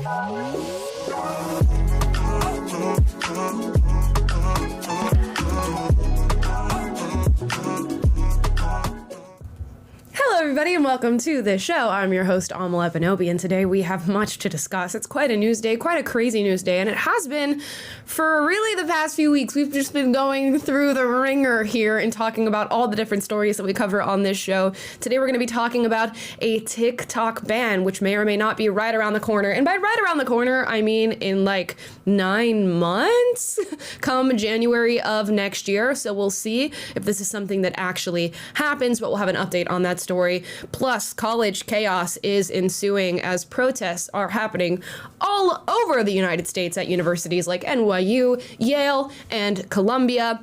Hello, everybody, and welcome to the show. I'm your host, Amala Benobi, and today we have much to discuss. It's quite a news day, quite a crazy news day, and it has been for really the past few weeks. We've just been going through the ringer here and talking about all the different stories that we cover on this show. Today, we're going to be talking about a TikTok ban, which may or may not be right around the corner. And by right around the corner, I mean in like 9 months, come January of next year. So we'll see if this is something that actually happens, but we'll have an update on that story. Plus, college chaos is ensuing as protests are happening all over the United States at universities like NYU, Yale, and Columbia.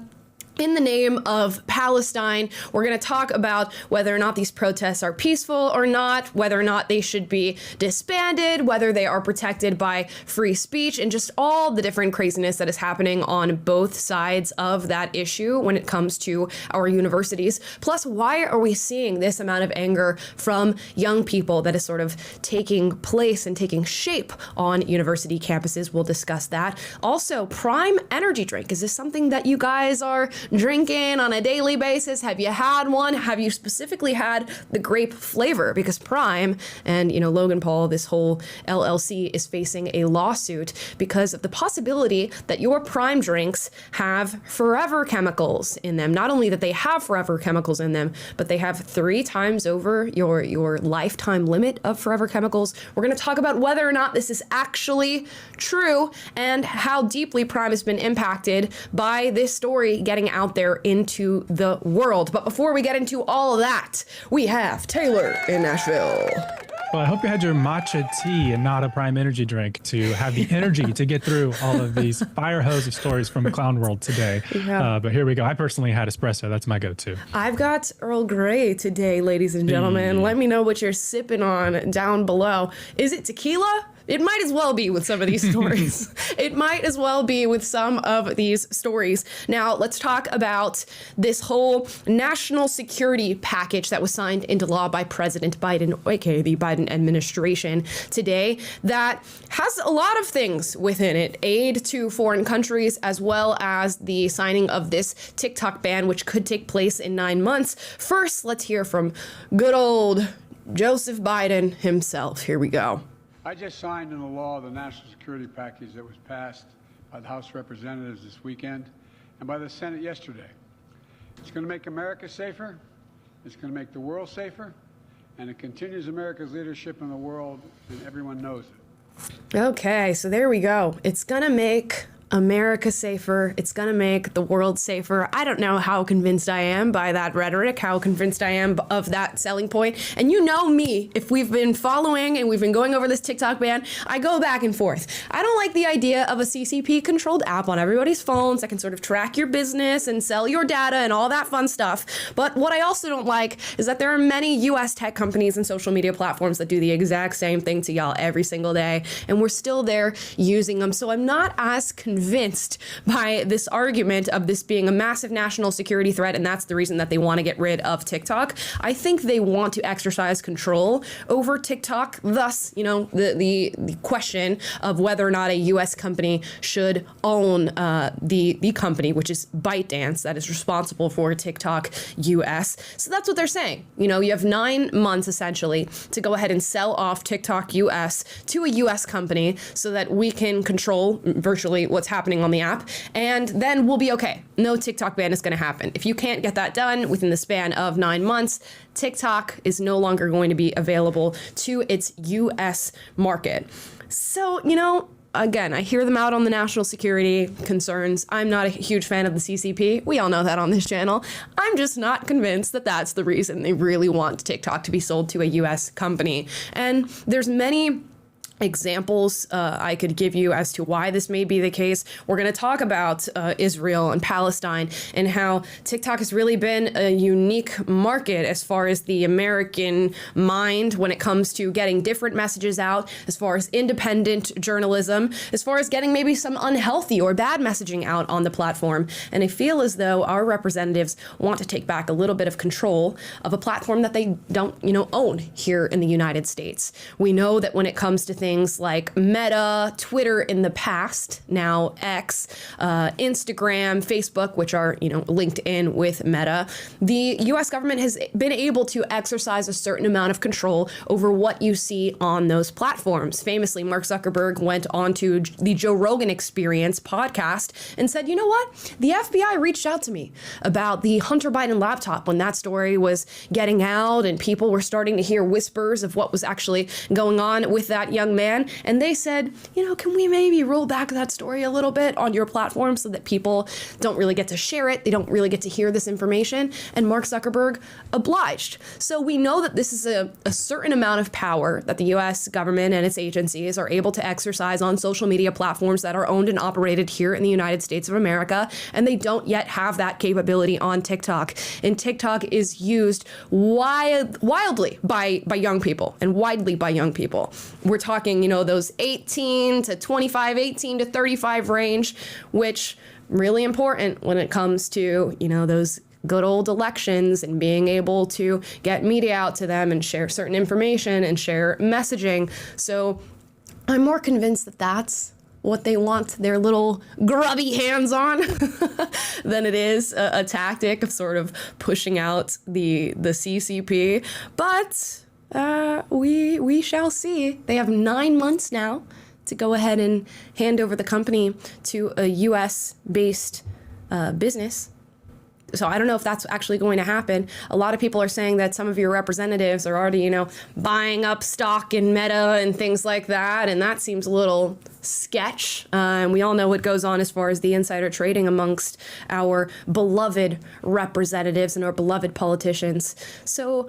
In the name of Palestine, we're going to talk about whether or not these protests are peaceful or not, whether or not they should be disbanded, whether they are protected by free speech, and just all the different craziness that is happening on both sides of that issue when it comes to our universities. Plus, why are we seeing this amount of anger from young people that is sort of taking place and taking shape on university campuses? We'll discuss that. Also, Prime energy drink. Is this something that you guys are drinking on a daily basis? Have you had one? Have you specifically had the grape flavor? Because Prime and, Logan Paul, this whole LLC is facing a lawsuit because of the possibility that your Prime drinks have forever chemicals in them. Not only that they have forever chemicals in them, but they have 3 times over your lifetime limit of forever chemicals. We're going to talk about whether or not this is actually true and how deeply Prime has been impacted by this story getting out there into the world. But before we get into all of that, we have Taylor in Nashville. Well, I hope you had your matcha tea and not a Prime energy drink to have the energy to get through all of these fire hose of stories from the clown world today. Yeah. But here we go. I personally had espresso. That's my go-to. I've got Earl Grey today, ladies and gentlemen. Let me know what you're sipping on down below. Is it tequila? It might as well be with some of these stories. It might as well be with some of these stories. Now, let's talk about this whole national security package that was signed into law by President Biden, aka the Biden administration today, that has a lot of things within it. Aid to foreign countries, as well as the signing of this TikTok ban, which could take place in 9 months. First, let's hear from good old Joseph Biden himself. Here we go. I just signed into law the national security package that was passed by the House of Representatives this weekend and by the Senate yesterday. It's going to make America safer, it's going to make the world safer, and it continues America's leadership in the world, and everyone knows it. Okay, so there we go. It's going to make America safer. It's going to make the world safer. I don't know how convinced I am by that rhetoric, how convinced I am of that selling point. And you know me, if we've been following and we've been going over this TikTok ban, I go back and forth. I don't like the idea of a CCP controlled app on everybody's phones that can sort of track your business and sell your data and all that fun stuff. But what I also don't like is that there are many US tech companies and social media platforms that do the exact same thing to y'all every single day. And we're still there using them. So I'm not as convinced by this argument of this being a massive national security threat, and that's the reason that they want to get rid of TikTok. I think they want to exercise control over TikTok. Thus, the question of whether or not a U.S. company should own the company, which is ByteDance, that is responsible for TikTok US. So that's what they're saying. You have 9 months essentially to go ahead and sell off TikTok US to a US company so that we can control virtually what's happening on the app, and then we'll be okay. No TikTok ban is going to happen. If you can't get that done within the span of 9 months, TikTok is no longer going to be available to its US market. So, again, I hear them out on the national security concerns. I'm not a huge fan of the CCP. We all know that on this channel. I'm just not convinced that that's the reason they really want TikTok to be sold to a US company. And there's many examples I could give you as to why this may be the case. We're going to talk about Israel and Palestine and how TikTok has really been a unique market as far as the American mind when it comes to getting different messages out, as far as independent journalism, as far as getting maybe some unhealthy or bad messaging out on the platform. And I feel as though our representatives want to take back a little bit of control of a platform that they don't, own here in the United States. We know that when it comes to things things like Meta, Twitter in the past, now X, Instagram, Facebook, which are, linked in with Meta, the U.S. government has been able to exercise a certain amount of control over what you see on those platforms. Famously, Mark Zuckerberg went on to the Joe Rogan Experience podcast and said, you know what? The FBI reached out to me about the Hunter Biden laptop when that story was getting out and people were starting to hear whispers of what was actually going on with that young man. And they said, can we maybe roll back that story a little bit on your platform so that people don't really get to share it? They don't really get to hear this information. And Mark Zuckerberg obliged. So we know that this is a certain amount of power that the U.S. government and its agencies are able to exercise on social media platforms that are owned and operated here in the United States of America. And they don't yet have that capability on TikTok. And TikTok is used wildly by young people and widely by young people. We're talking, those 18 to 25, 18 to 35 range, which really important when it comes to, those good old elections and being able to get media out to them and share certain information and share messaging. So I'm more convinced that that's what they want their little grubby hands on than it is a tactic of sort of pushing out the CCP. But we shall see. They have 9 months now to go ahead and hand over the company to a U.S.-based business. So I don't know if that's actually going to happen. A lot of people are saying that some of your representatives are already, buying up stock in Meta and things like that. And that seems a little sketch. And we all know what goes on as far as the insider trading amongst our beloved representatives and our beloved politicians. So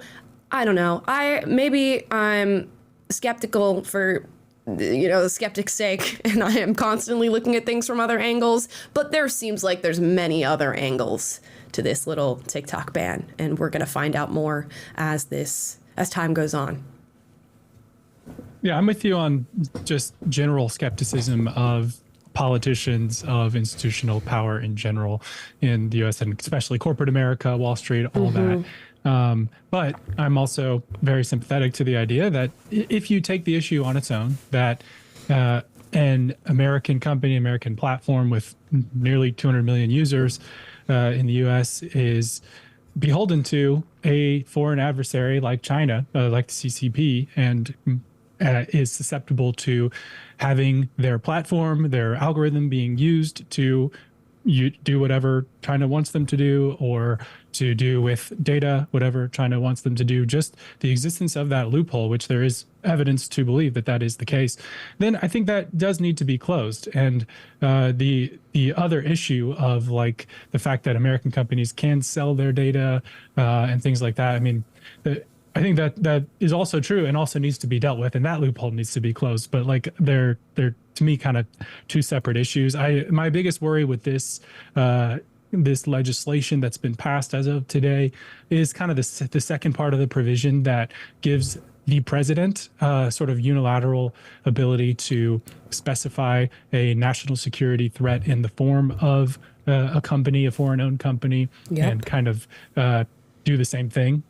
I don't know. I'm skeptical for the skeptic's sake, and I am constantly looking at things from other angles, but there seems like there's many other angles to this little TikTok ban, and we're going to find out more as time goes on. Yeah, I'm with you on just general skepticism of politicians, of institutional power in general in the U.S. and especially corporate America, Wall Street, all that. But I'm also very sympathetic to the idea that if you take the issue on its own, that an American company, American platform with nearly 200 million users in the U.S. is beholden to a foreign adversary like China, like the CCP, and is susceptible to having their platform, their algorithm being used to do whatever China wants them to do, or to do with data, whatever China wants them to do, just the existence of that loophole, which there is evidence to believe that that is the case, then I think that does need to be closed. And the other issue of like the fact that American companies can sell their data and things like that, I mean, I think that is also true and also needs to be dealt with, and that loophole needs to be closed. But like they're to me kind of two separate issues. My biggest worry with this this legislation that's been passed as of today is kind of the second part of the provision that gives the president sort of unilateral ability to specify a national security threat in the form of a company, a foreign-owned company, and kind of do the same thing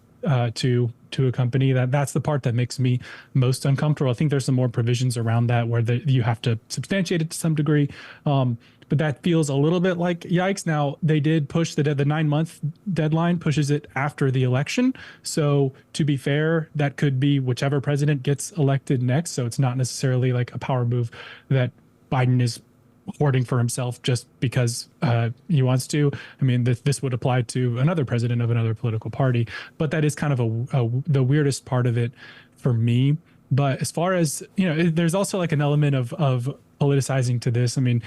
to a company. That's the part that makes me most uncomfortable. I think there's some more provisions around that where you have to substantiate it to some degree. But that feels a little bit like yikes. Now, they did push the 9-month deadline, pushes it after the election. So to be fair, that could be whichever president gets elected next. So it's not necessarily like a power move that Biden is hoarding for himself just because he wants to. I mean, this would apply to another president of another political party. But that is kind of the weirdest part of it for me. But as far as, there's also like an element of politicizing to this. I mean,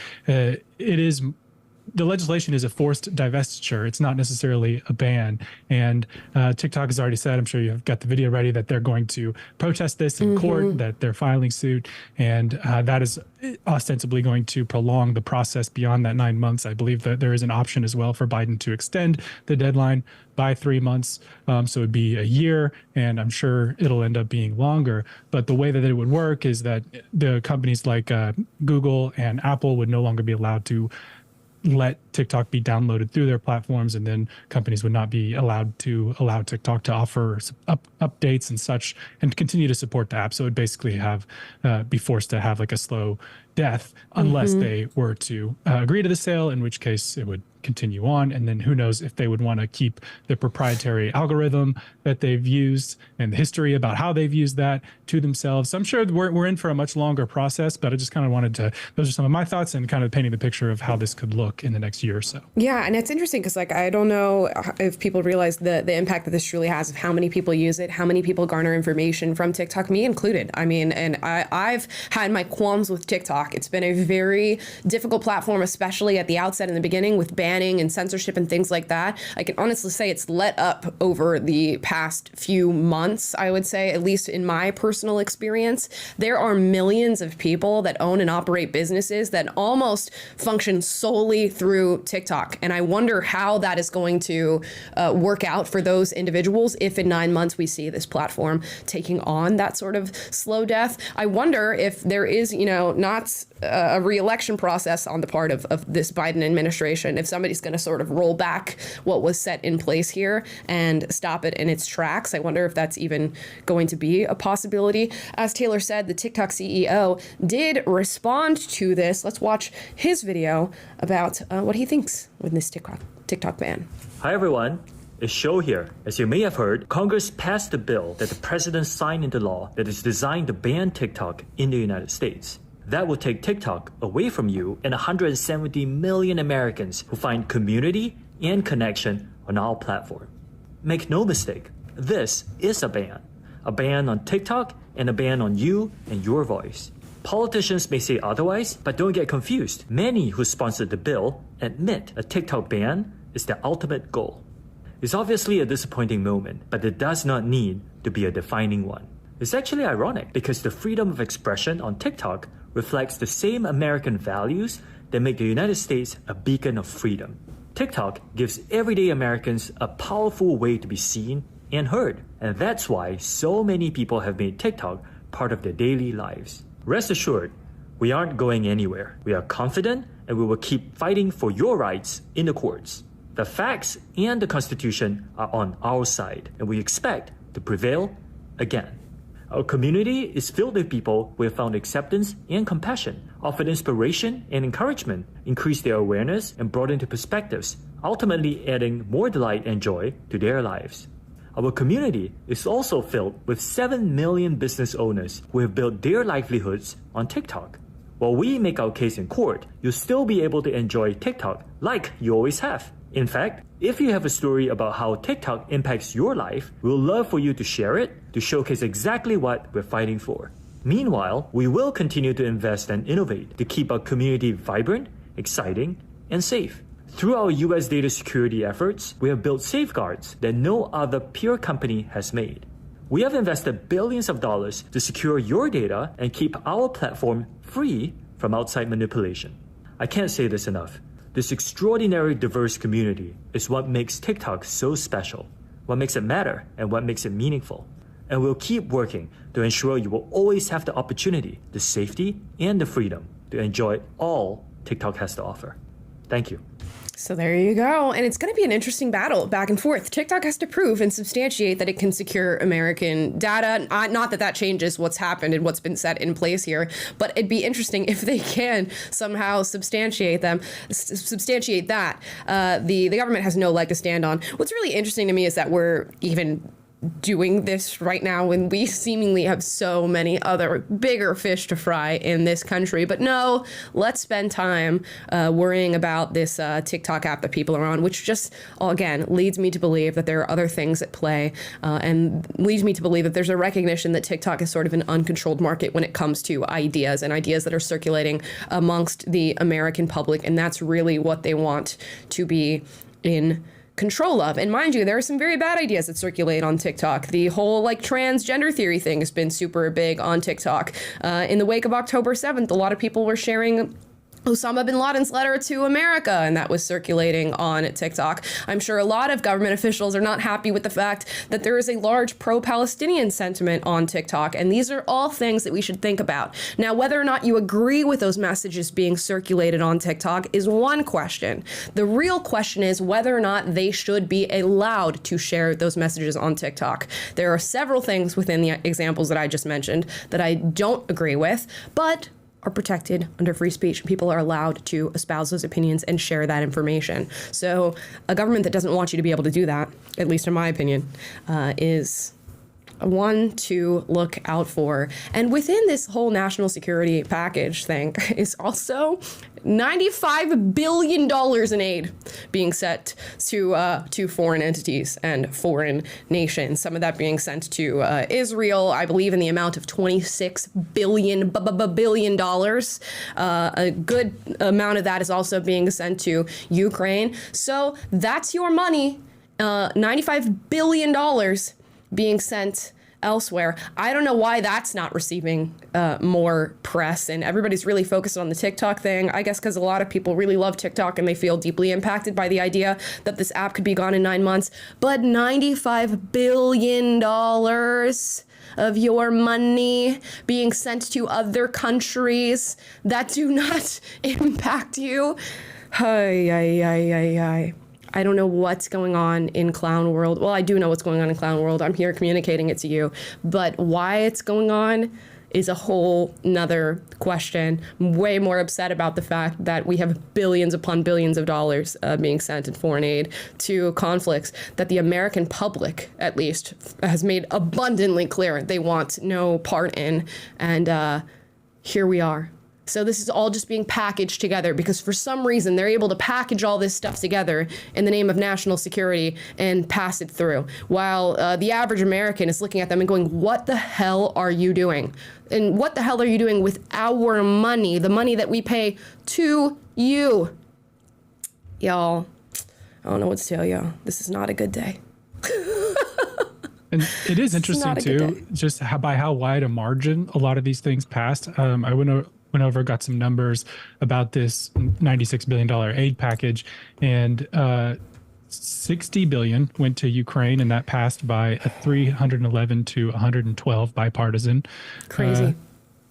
the legislation is a forced divestiture. It's not necessarily a ban. And TikTok has already said, I'm sure you've got the video ready, that they're going to protest this in court, that they're filing suit. And that is ostensibly going to prolong the process beyond that 9 months. I believe that there is an option as well for Biden to extend the deadline by 3 months. So it'd be a year, and I'm sure it'll end up being longer. But the way that it would work is that the companies like Google and Apple would no longer be allowed to let TikTok be downloaded through their platforms, and then companies would not be allowed to allow TikTok to offer updates and such and continue to support the app. So it would basically be forced to have like a slow death unless they were to agree to the sale, in which case it would continue on. And then who knows if they would want to keep the proprietary algorithm that they've used and the history about how they've used that to themselves. So I'm sure we're in for a much longer process, but I just kind of wanted to, those are some of my thoughts and kind of painting the picture of how this could look in the next year or so. Yeah, and it's interesting because like I don't know if people realize the impact that this truly has, of how many people use it, how many people garner information from TikTok, me included. I mean, and I've had my qualms with TikTok. It's been a very difficult platform, especially at the outset in the beginning with banning and censorship and things like that. I can honestly say it's let up over the past few months, I would say, at least in my personal experience. There are millions of people that own and operate businesses that almost function solely through TikTok. And I wonder how that is going to work out for those individuals if in 9 months we see this platform taking on that sort of slow death. I wonder if there is, not a re-election process on the part of this Biden administration, if somebody's going to sort of roll back what was set in place here and stop it in its tracks. I wonder if that's even going to be a possibility. As Taylor said, the TikTok CEO did respond to this. Let's watch his video about what he thinks with this TikTok ban. Hi everyone. It's Show here. As you may have heard, Congress passed a bill that the president signed into law that is designed to ban TikTok in the United States. That will take TikTok away from you and 170 million Americans who find community and connection on our platform. Make no mistake, this is a ban on TikTok and a ban on you and your voice. Politicians may say otherwise, but don't get confused. Many who sponsored the bill admit a TikTok ban is their ultimate goal. It's obviously a disappointing moment, but it does not need to be a defining one. It's actually ironic because the freedom of expression on TikTok reflects the same American values that make the United States a beacon of freedom. TikTok gives everyday Americans a powerful way to be seen and heard, and that's why so many people have made TikTok part of their daily lives. Rest assured, we aren't going anywhere. We are confident and we will keep fighting for your rights in the courts. The facts and the Constitution are on our side, and we expect to prevail again. Our community is filled with people who have found acceptance and compassion, offered inspiration and encouragement, increased their awareness, and brought into perspectives, ultimately adding more delight and joy to their lives. Our community is also filled with 7 million business owners who have built their livelihoods on TikTok. While we make our case in court, you'll still be able to enjoy TikTok like you always have. In fact, if you have a story about how TikTok impacts your life, we'll love for you to share it to showcase exactly what we're fighting for. Meanwhile, we will continue to invest and innovate to keep our community vibrant, exciting, and safe. Through our US data security efforts, we have built safeguards that no other peer company has made. We have invested billions of dollars to secure your data and keep our platform free from outside manipulation. I can't say this enough. This extraordinary diverse community is what makes TikTok so special, what makes it matter, and what makes it meaningful. And we'll keep working to ensure you will always have the opportunity, the safety, and the freedom to enjoy all TikTok has to offer. Thank you. So there you go. And it's going to be an interesting battle back and forth. TikTok has to prove and substantiate that it can secure American data. Not that that changes what's happened and what's been set in place here, but it'd be interesting if they can somehow substantiate that. The government has no leg to stand on. What's really interesting to me is that we're even doing this right now when we seemingly have so many other bigger fish to fry in this country. But no, let's spend time worrying about this TikTok app that people are on, which just, again, leads me to believe that there are other things at play and leads me to believe that there's a recognition that TikTok is sort of an uncontrolled market when it comes to ideas and ideas that are circulating amongst the American public. And that's really what they want to be in control of. And mind you, there are some very bad ideas that circulate on TikTok. The whole transgender theory thing has been super big on TikTok. In the wake of October 7th, a lot of people were sharing Osama bin Laden's letter to America, and that was circulating on TikTok. I'm sure a lot of government officials are not happy with the fact that there is a large pro-Palestinian sentiment on TikTok, and these are all things that we should think about. Now, whether or not you agree with those messages being circulated on TikTok is one question. The real question is whether or not they should be allowed to share those messages on TikTok. There are several things within the examples that I just mentioned that I don't agree with, but are protected under free speech. People are allowed to espouse those opinions and share that information. So a government that doesn't want you to be able to do that, at least in my opinion, is one to look out for. And within this whole national security package thing is also $95 billion in aid being sent to foreign entities and foreign nations. Some of that being sent to Israel, I believe in the amount of $26 billion. A good amount of that is also being sent to Ukraine. So that's your money, $95 billion being sent elsewhere. I don't know why that's not receiving more press, and everybody's really focused on the TikTok thing. I guess because a lot of people really love TikTok and they feel deeply impacted by the idea that this app could be gone in 9 months. But $95 billion of your money being sent to other countries that do not impact you. I don't know what's going on in Clown World. Well, I do know what's going on in Clown World. I'm here communicating it to you. But why it's going on is a whole nother question. I'm way more upset about the fact that we have billions upon billions of dollars being sent in foreign aid to conflicts that the American public, at least, has made abundantly clear they want no part in. And here we are. So this is all just being packaged together because for some reason they're able to package all this stuff together in the name of national security and pass it through. While the average American is looking at them and going, what the hell are you doing? And what the hell are you doing with our money, the money that we pay to you? Y'all, I don't know what to tell y'all. This is not a good day. And it is interesting too, just by how wide a margin a lot of these things passed. I went over, got some numbers about this $96 billion aid package, and $60 billion went to Ukraine, and that passed by a 311 to 112 bipartisan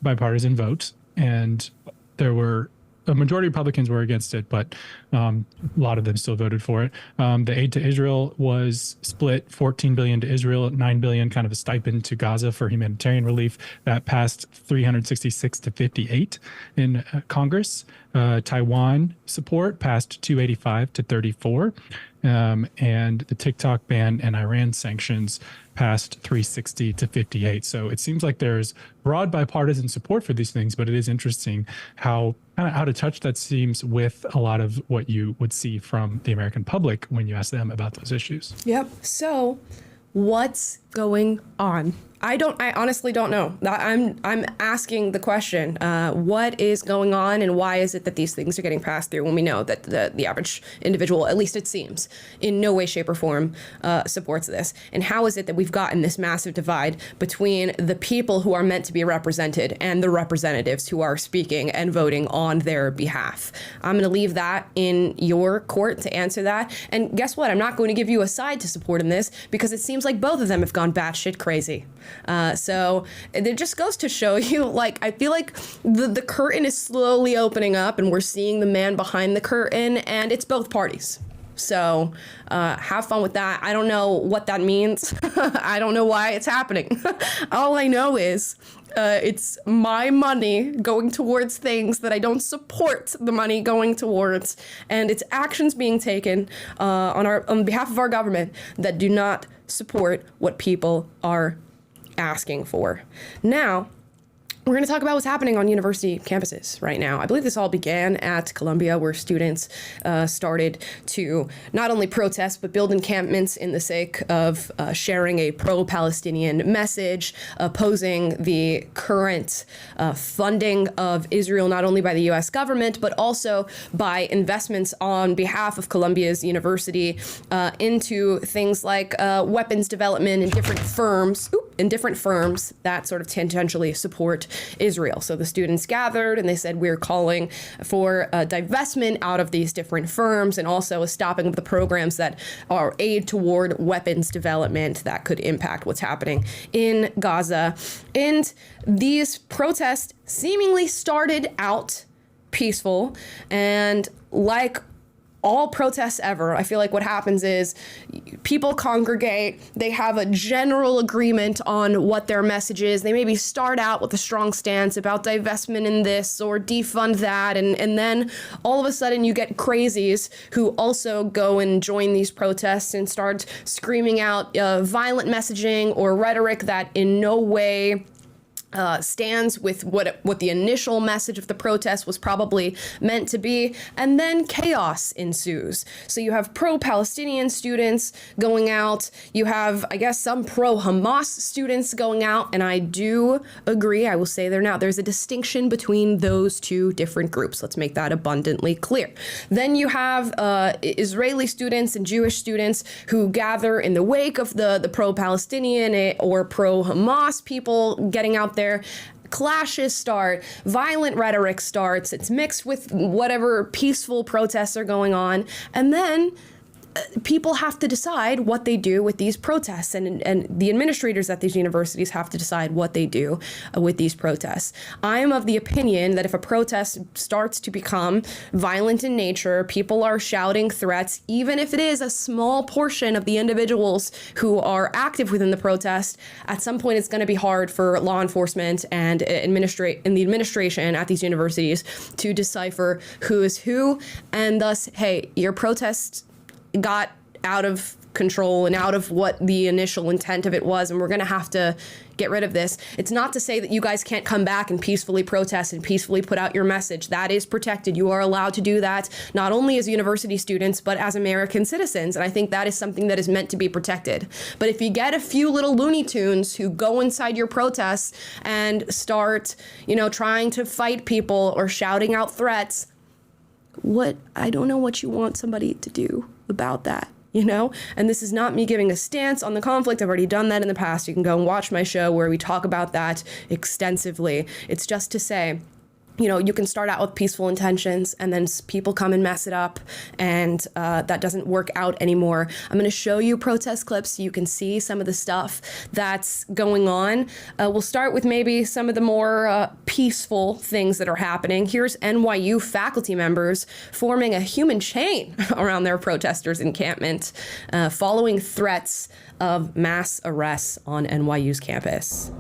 votes. And there were a majority of Republicans were against it, but a lot of them still voted for it. The aid to Israel was split: $14 billion to Israel, $9 billion kind of a stipend to Gaza for humanitarian relief. That passed 366 to 58 in Congress. Taiwan support passed 285 to 34. And the TikTok ban and Iran sanctions passed 360 to 58. So it seems like there's broad bipartisan support for these things, but it is interesting how out of touch that seems with a lot of what you would see from the American public when you ask them about those issues. Yep. So what's going on? I honestly don't know. I'm asking the question, what is going on and why is it that these things are getting passed through when we know that the average individual, at least it seems, in no way, shape, or form supports this? And how is it that we've gotten this massive divide between the people who are meant to be represented and the representatives who are speaking and voting on their behalf? I'm going to leave that in your court to answer that. And guess what? I'm not going to give you a side to support in this because it seems like both of them have gone batshit crazy. So it just goes to show you, like, I feel like the curtain is slowly opening up and we're seeing the man behind the curtain, and it's both parties. So have fun with that. I don't know what that means. I don't know why it's happening. All I know is it's my money going towards things that I don't support the money going towards, and it's actions being taken on behalf of our government that do not support what people are asking for. Now, we're going to talk about what's happening on university campuses right now. I believe this all began at Columbia, where students started to not only protest, but build encampments in the sake of sharing a pro-Palestinian message, opposing the current funding of Israel, not only by the U.S. government, but also by investments on behalf of Columbia's university into things like weapons development and different firms. in different firms that sort of tangentially support Israel. So the students gathered and they said, we're calling for a divestment out of these different firms and also a stopping of the programs that are aid toward weapons development that could impact what's happening in Gaza. And these protests seemingly started out peaceful, and like all protests ever, I feel like what happens is people congregate, they have a general agreement on what their message is. They maybe start out with a strong stance about divestment in this or defund that, and then all of a sudden you get crazies who also go and join these protests and start screaming out violent messaging or rhetoric that in no way stands with what the initial message of the protest was probably meant to be, and then chaos ensues. So you have pro-Palestinian students going out, you have, I guess, some pro-Hamas students going out, and I do agree, I will say there now, there's a distinction between those two different groups. Let's make that abundantly clear. Then you have Israeli students and Jewish students who gather in the wake of the pro-Palestinian or pro-Hamas people getting out there. Clashes start, violent rhetoric starts, it's mixed with whatever peaceful protests are going on, and then people have to decide what they do with these protests, and the administrators at these universities have to decide what they do with these protests. I am of the opinion that if a protest starts to become violent in nature, people are shouting threats, even if it is a small portion of the individuals who are active within the protest, at some point it's going to be hard for law enforcement and the administration at these universities to decipher who is who, and thus, hey, your protest got out of control and out of what the initial intent of it was, and we're going to have to get rid of this. It's not to say that you guys can't come back and peacefully protest and peacefully put out your message. That is protected. You are allowed to do that, not only as university students, but as American citizens. And I think that is something that is meant to be protected. But if you get a few little Looney Tunes who go inside your protests and start, trying to fight people or shouting out threats, I don't know what you want somebody to do about that, And this is not me giving a stance on the conflict. I've already done that in the past. You can go and watch my show where we talk about that extensively. It's just to say, you can start out with peaceful intentions and then people come and mess it up, and that doesn't work out anymore. I'm going to show you protest clips so you can see some of the stuff that's going on. We'll start with maybe some of the more peaceful things that are happening. Here's NYU faculty members forming a human chain around their protesters' encampment following threats of mass arrests on NYU's campus.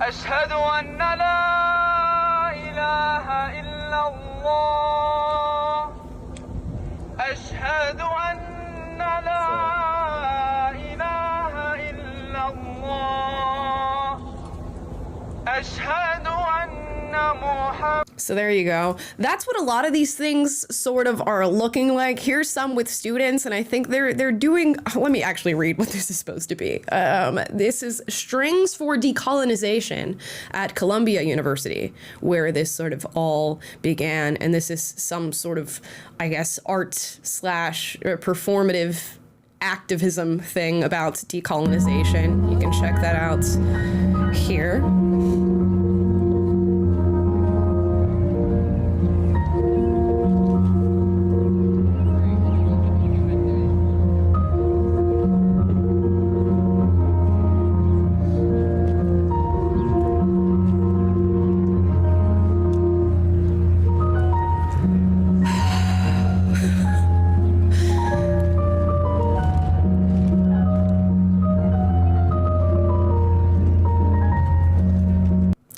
أشهد أن لا إله إلا الله أشهد أن لا إله إلا الله أشهد أن محمد. So there you go. That's what a lot of these things sort of are looking like. Here's some with students, and I think they're doing. Let me actually read what this is supposed to be. This is Strings for Decolonization at Columbia University, where this sort of all began. And this is some sort of, I guess, art / performative activism thing about decolonization. You can check that out here.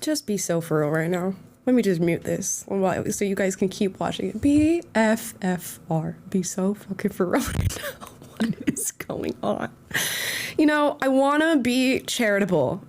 Just be so for real right now. Let me just mute this so you guys can keep watching it. BFFR. Be so fucking for real right now. What is going on? I want to be charitable.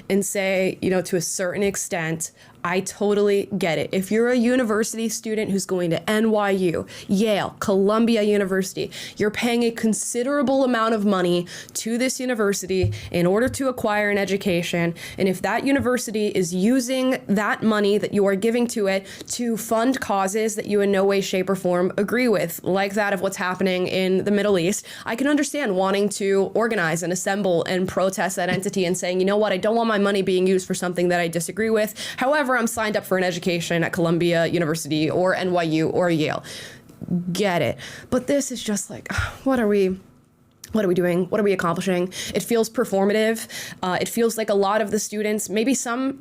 And say, to a certain extent, I totally get it. If you're a university student who's going to NYU, Yale, Columbia University, you're paying a considerable amount of money to this university in order to acquire an education. And if that university is using that money that you are giving to it to fund causes that you in no way, shape, or form agree with, like that of what's happening in the Middle East, I can understand wanting to organize and assemble and protest that entity and saying, you know what, I don't want my money being used for something that I disagree with. However, I'm signed up for an education at Columbia University or NYU or Yale. Get it. But this is just like, what are we doing? What are we accomplishing? It feels performative. It feels like a lot of the students, maybe some,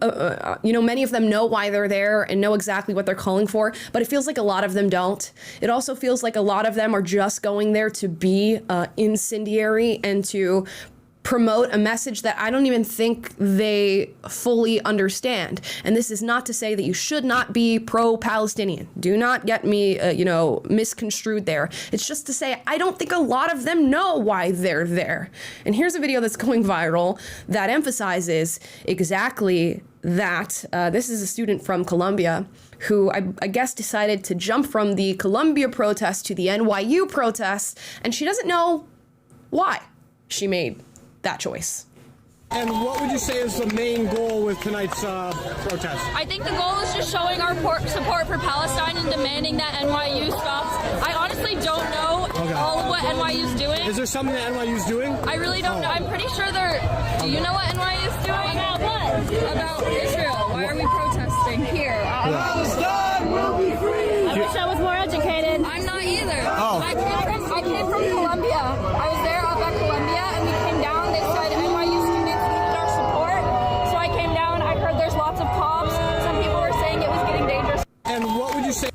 many of them know why they're there and know exactly what they're calling for, but it feels like a lot of them don't. It also feels like a lot of them are just going there to be incendiary and to promote a message that I don't even think they fully understand. And this is not to say that you should not be pro-Palestinian. Do not get me, misconstrued there. It's just to say I don't think a lot of them know why they're there. And here's a video that's going viral that emphasizes exactly that. This is a student from Columbia who I guess decided to jump from the Columbia protest to the NYU protest, and she doesn't know why she made that choice. And what would you say is the main goal with tonight's protest? I think the goal is just showing our support for Palestine and demanding that NYU stops. I honestly don't know all of what NYU's doing. Is there something that NYU's doing? I really don't know. I'm pretty sure do you know what NYU's doing? About what? About Israel. Why are we protesting here? Palestine will be free! I wish I was more educated. I'm not either. Oh. I came from Columbia. I was there up at Columbia and we came down. They said NYU students needed our support. So I came down. I heard there's lots of cops. Some people were saying it was getting dangerous. And what would you say?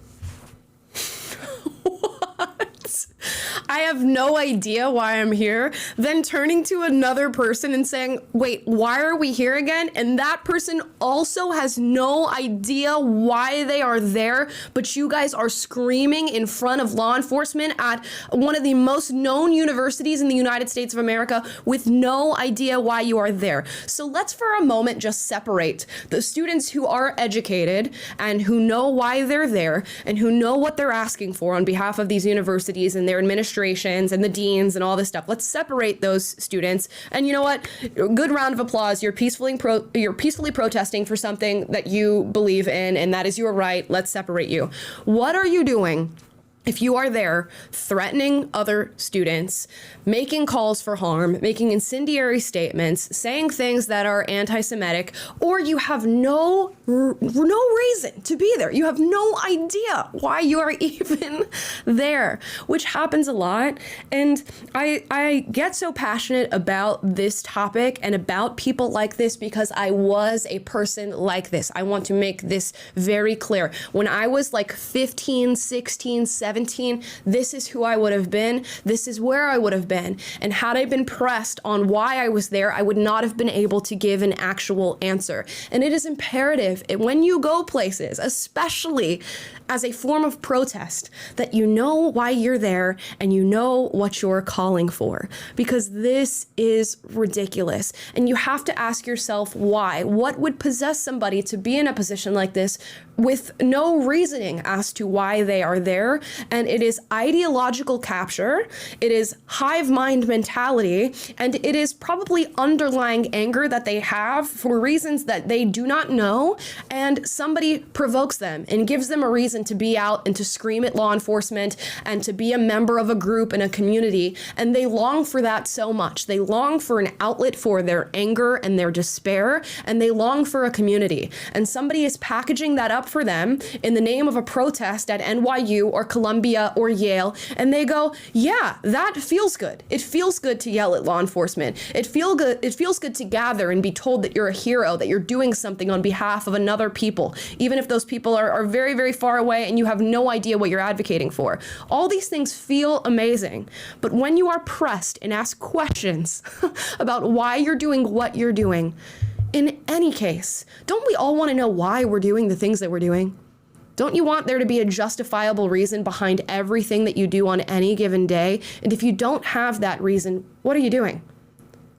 I have no idea why I'm here, then turning to another person and saying, wait, why are we here again? And that person also has no idea why they are there, but you guys are screaming in front of law enforcement at one of the most known universities in the United States of America with no idea why you are there. So let's for a moment just separate the students who are educated and who know why they're there and who know what they're asking for on behalf of these universities and their administrations and the deans and all this stuff. Let's separate those students. And you know what? Good round of applause. You're peacefully protesting for something that you believe in, and that is your right. Let's separate you. What are you doing if you are there threatening other students, making calls for harm, making incendiary statements, saying things that are anti-Semitic, or you have no reason to be there? You have no idea why you are even there, which happens a lot. And I get so passionate about this topic and about people like this because I was a person like this. I want to make this very clear. When I was like 15, 16, 17, this is who I would have been. This is where I would have been. And had I been pressed on why I was there, I would not have been able to give an actual answer. And it is imperative when you go places, especially as a form of protest, that you know why you're there and you know what you're calling for, because this is ridiculous. And you have to ask yourself why. What would possess somebody to be in a position like this with no reasoning as to why they are there? And it is ideological capture, it is hive mind mentality, and it is probably underlying anger that they have for reasons that they do not know, and somebody provokes them and gives them a reason to be out and to scream at law enforcement and to be a member of a group and a community, and they long for that so much. They long for an outlet for their anger and their despair, and they long for a community. And somebody is packaging that up for them in the name of a protest at NYU or Columbia or Yale, and they go, yeah, that feels good. It feels good to yell at law enforcement. It feels good to gather and be told that you're a hero, that you're doing something on behalf of another people, even if those people are very, very far away and you have no idea what you're advocating for. All these things feel amazing, but when you are pressed and asked questions about why you're doing what you're doing, in any case, don't we all want to know why we're doing the things that we're doing? Don't you want there to be a justifiable reason behind everything that you do on any given day? And if you don't have that reason, what are you doing?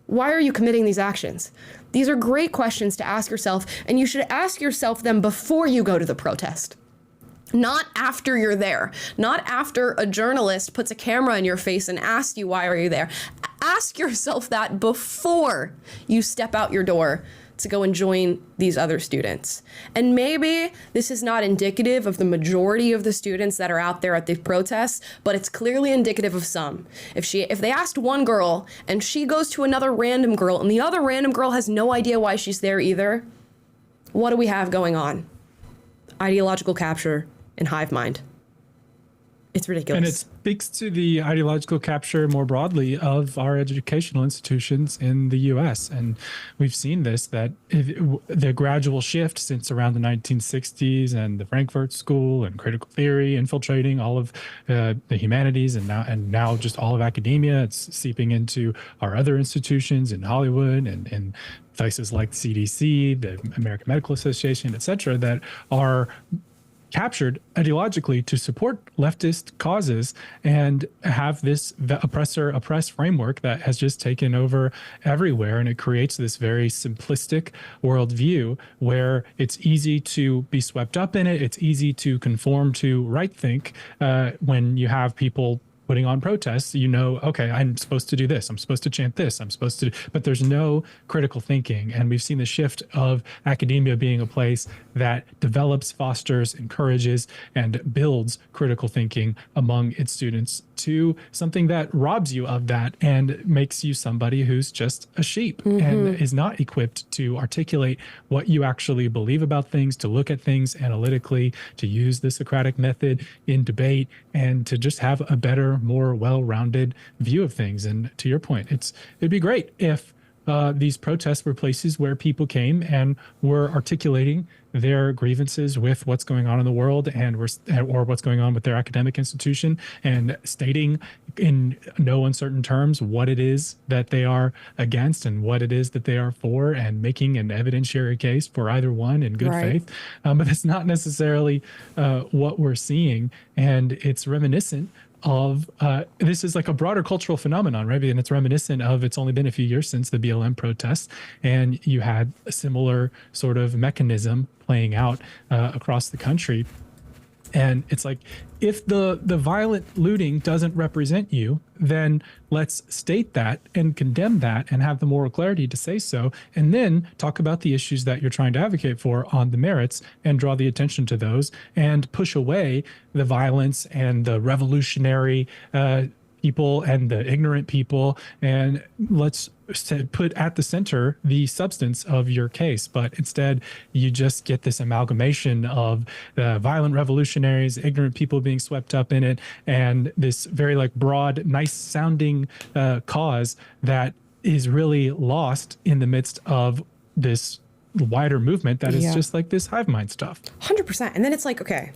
Why are you committing these actions? These are great questions to ask yourself, and you should ask yourself them before you go to the protest. Not after you're there, not after a journalist puts a camera in your face and asks you, why are you there? Ask yourself that before you step out your door to go and join these other students. And maybe this is not indicative of the majority of the students that are out there at the protests, but it's clearly indicative of some. If they asked one girl and she goes to another random girl and the other random girl has no idea why she's there either, what do we have going on? Ideological capture and hive mind. It's ridiculous. And it speaks to the ideological capture more broadly of our educational institutions in the U.S. And we've seen this, that the gradual shift since around the 1960s and the Frankfurt School and critical theory infiltrating all of the humanities and now just all of academia. It's seeping into our other institutions in Hollywood and places like CDC, the American Medical Association, et cetera, that are captured ideologically to support leftist causes and have this oppressor-oppressed framework that has just taken over everywhere. And it creates this very simplistic worldview where it's easy to be swept up in it. It's easy to conform to right think when you have people putting on protests, okay, I'm supposed to do this. I'm supposed to chant this. But there's no critical thinking. And we've seen the shift of academia being a place that develops, fosters, encourages, and builds critical thinking among its students to something that robs you of that and makes you somebody who's just a sheep and is not equipped to articulate what you actually believe about things, to look at things analytically, to use the Socratic method in debate, and to just have a better, more well-rounded view of things. And to your point, it'd be great if these protests were places where people came and were articulating their grievances with what's going on in the world or what's going on with their academic institution, and stating in no uncertain terms what it is that they are against and what it is that they are for, and making an evidentiary case for either one in good faith. But that's not necessarily what we're seeing. And it's reminiscent of this is like a broader cultural phenomenon, right? And it's reminiscent of, it's only been a few years since the BLM protests, and you had a similar sort of mechanism playing out across the country. And it's like, if the violent looting doesn't represent you, then let's state that and condemn that and have the moral clarity to say so, and then talk about the issues that you're trying to advocate for on the merits and draw the attention to those and push away the violence and the revolutionary people and the ignorant people, and let's put at the center the substance of your case. But instead, you just get this amalgamation of the violent revolutionaries, ignorant people being swept up in it, and this very broad, nice sounding cause that is really lost in the midst of this wider movement that is just like this hive mind stuff. 100%. And then it's like, okay,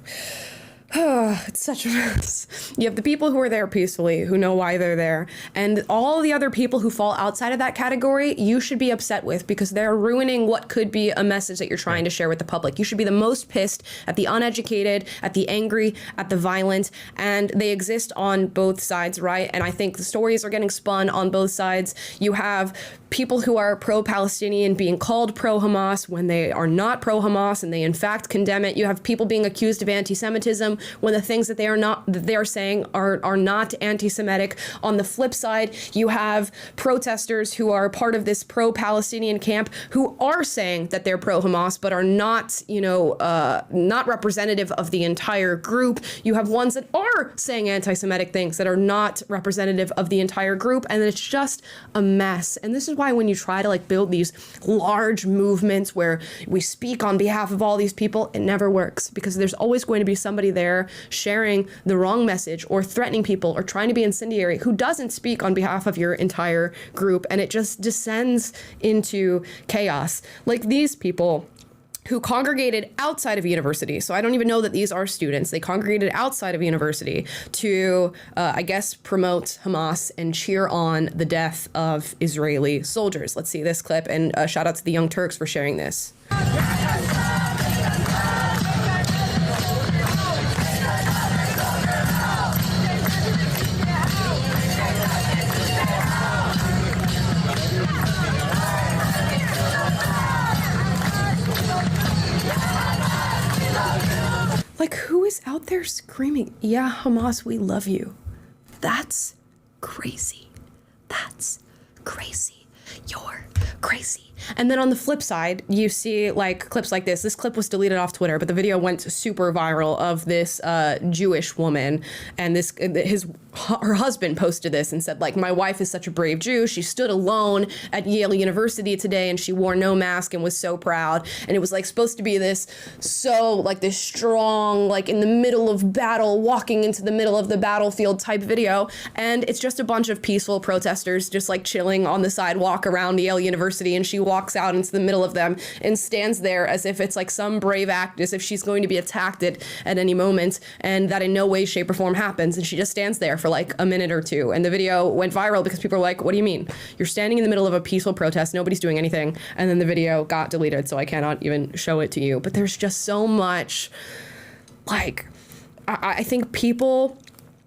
it's such a mess. You have the people who are there peacefully, who know why they're there, and all the other people who fall outside of that category, you should be upset with, because they're ruining what could be a message that you're trying to share with the public. You should be the most pissed at the uneducated, at the angry, at the violent, and they exist on both sides, right? And I think the stories are getting spun on both sides. You have people who are pro-Palestinian being called pro-Hamas when they are not pro-Hamas, and they in fact condemn it. You have people being accused of anti-Semitism when the things that they are saying are not anti-Semitic. On the flip side, you have protesters who are part of this pro-Palestinian camp who are saying that they're pro-Hamas but are not, not representative of the entire group. You have ones that are saying anti-Semitic things that are not representative of the entire group, and it's just a mess. And this is why when you try to build these large movements where we speak on behalf of all these people, it never works, because there's always going to be somebody there sharing the wrong message or threatening people or trying to be incendiary who doesn't speak on behalf of your entire group, and it just descends into chaos. Like these people who congregated outside of university. So I don't even know that these are students. They congregated outside of university to, promote Hamas and cheer on the death of Israeli soldiers. Let's see this clip, and shout out to the Young Turks for sharing this. Who is out there screaming, "Yeah, Hamas, we love you"? That's crazy. That's crazy. You're crazy. And then on the flip side, you see like clips like this. This clip was deleted off Twitter, but the video went super viral of this Jewish woman, and her husband posted this and said, like, my wife is such a brave Jew. She stood alone at Yale University today and she wore no mask and was so proud. And it was like supposed to be this strong, like in the middle of battle, walking into the middle of the battlefield type video. And it's just a bunch of peaceful protesters just like chilling on the sidewalk around Yale University. And she walks out into the middle of them and stands there as if it's like some brave act, as if she's going to be attacked at any moment, and that in no way, shape, or form happens. And she just stands there for like a minute or two. And the video went viral because people are like, what do you mean? You're standing in the middle of a peaceful protest. Nobody's doing anything. And then the video got deleted, so I cannot even show it to you. But there's just so much, like, I think people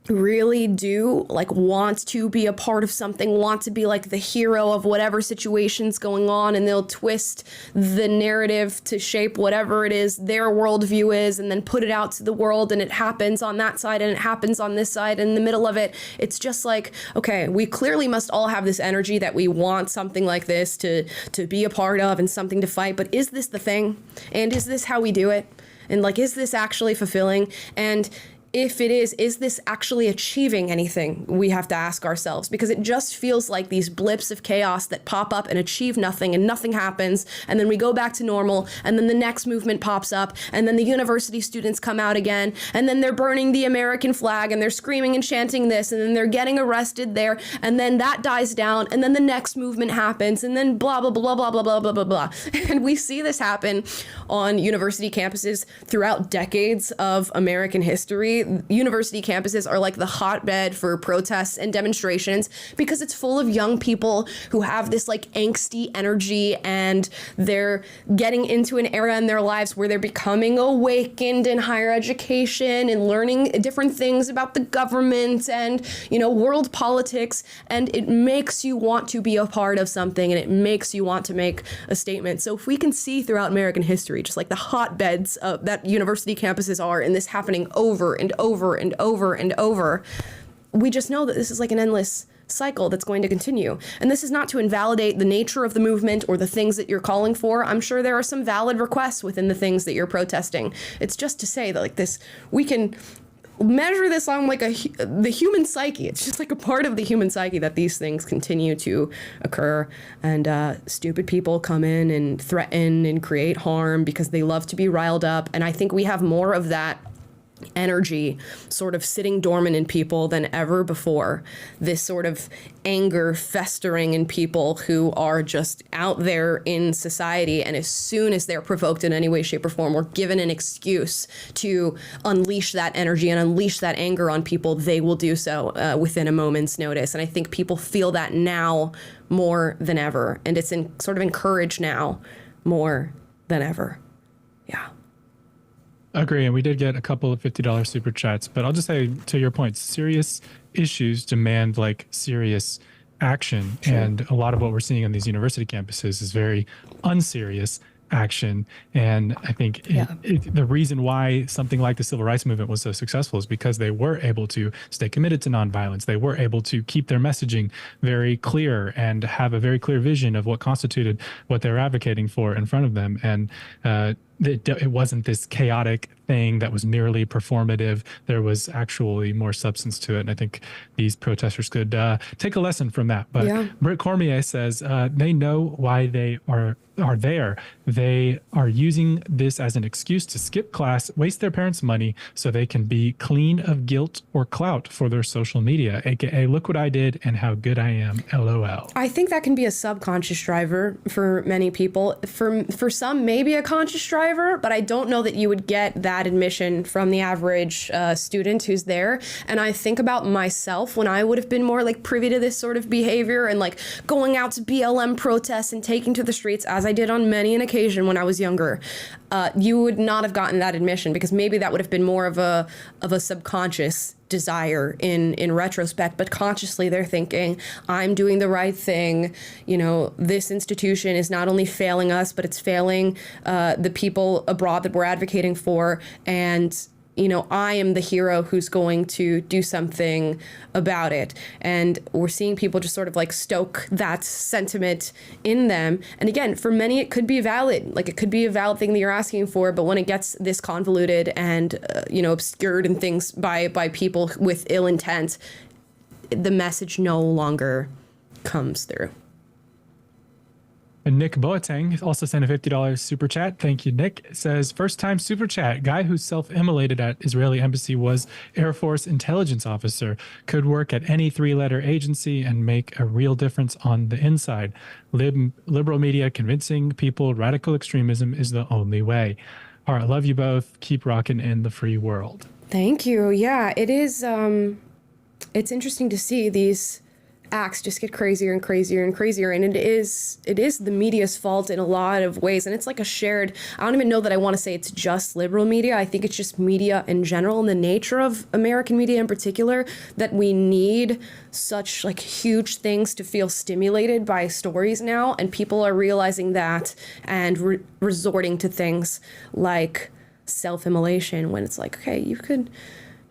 really do like want to be a part of something, want to be like the hero of whatever situation's going on, and they'll twist the narrative to shape whatever it is their worldview is, and then put it out to the world, and it happens on that side and it happens on this side, and in the middle of it, it's just like, okay, we clearly must all have this energy that we want something like this to be a part of and something to fight, but is this the thing? And is this how we do it? And like, is this actually fulfilling? And if it is this actually achieving anything? We have to ask ourselves, because it just feels like these blips of chaos that pop up and achieve nothing, and nothing happens, and then we go back to normal, and then the next movement pops up, and then the university students come out again, and then they're burning the American flag, and they're screaming and chanting this, and then they're getting arrested there, and then that dies down, and then the next movement happens, and then blah, blah, blah, blah, blah, blah, blah, blah, blah. And we see this happen on university campuses throughout decades of American history. University campuses are like the hotbed for protests and demonstrations because it's full of young people who have this like angsty energy, and they're getting into an era in their lives where they're becoming awakened in higher education and learning different things about the government and, you know, world politics. And it makes you want to be a part of something, and it makes you want to make a statement. So if we can see throughout American history, just like the hotbeds that university campuses are, and this happening over and over and over and over, we just know that this is like an endless cycle that's going to continue. And this is not to invalidate the nature of the movement or the things that you're calling for. I'm sure there are some valid requests within the things that you're protesting. It's just to say that like this, we can measure this on like the human psyche. It's just like a part of the human psyche that these things continue to occur, and stupid people come in and threaten and create harm because they love to be riled up. And I think we have more of that energy sort of sitting dormant in people than ever before. This sort of anger festering in people who are just out there in society, and as soon as they're provoked in any way, shape, or form, or given an excuse to unleash that energy and unleash that anger on people, they will do so within a moment's notice. And I think people feel that now more than ever, and it's sort of encouraged now more than ever. Yeah. Agree, and we did get a couple of $50 super chats, but I'll just say, to your point, serious issues demand like serious action. Sure. And a lot of what we're seeing on these university campuses is very unserious action. And I think the reason why something like the civil rights movement was so successful is because they were able to stay committed to nonviolence. They were able to keep their messaging very clear and have a very clear vision of what constituted what they were advocating for in front of them. And it wasn't this chaotic thing that was merely performative. There was actually more substance to it. And I think these protesters could take a lesson from that. But Britt Cormier says they know why they are there. They are using this as an excuse to skip class, waste their parents' money so they can be clean of guilt or clout for their social media, aka look what I did and how good I am, LOL. I think that can be a subconscious driver for many people. For some, maybe a conscious driver, but I don't know that you would get that admission from the average student who's there. And I think about myself when I would have been more like privy to this sort of behavior and like going out to BLM protests and taking to the streets, as I did on many an occasion when I was younger. You would not have gotten that admission, because maybe that would have been more of a subconscious desire in retrospect, but consciously they're thinking, I'm doing the right thing. You know, this institution is not only failing us, but it's failing the people abroad that we're advocating for. And I am the hero who's going to do something about it. And we're seeing people just sort of like stoke that sentiment in them. And again, for many, it could be valid. Like, it could be a valid thing that you're asking for. But when it gets this convoluted and, obscured and things by people with ill intent, the message no longer comes through. And Nick Boateng also sent a $50 super chat. Thank you, Nick. It says, first time super chat. Guy who self-immolated at Israeli embassy was Air Force intelligence officer. Could work at any 3-letter agency and make a real difference on the inside. Liberal media convincing people radical extremism is the only way. All right, love you both. Keep rocking in the free world. Thank you. Yeah, it is. It's interesting to see these acts just get crazier and crazier and crazier, and it is the media's fault in a lot of ways. And it's like a shared, I don't even know that I want to say it's just liberal media. I think it's just media in general, and the nature of American media in particular, that we need such like huge things to feel stimulated by stories now, and people are realizing that and resorting to things like self-immolation, when it's like, okay, you could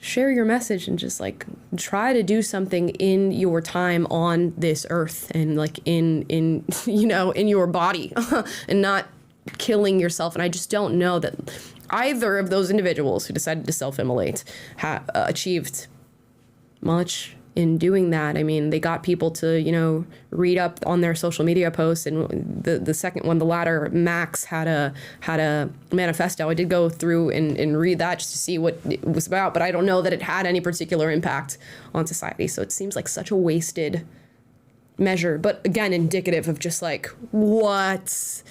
share your message and just like try to do something in your time on this earth, and like in your body and not killing yourself. And I just don't know that either of those individuals who decided to self-immolate achieved much in doing that. I mean, they got people to, read up on their social media posts, and the second one, the latter, Max, had a manifesto. I did go through and read that just to see what it was about, but I don't know that it had any particular impact on society. So it seems like such a wasted measure, but again, indicative of just like what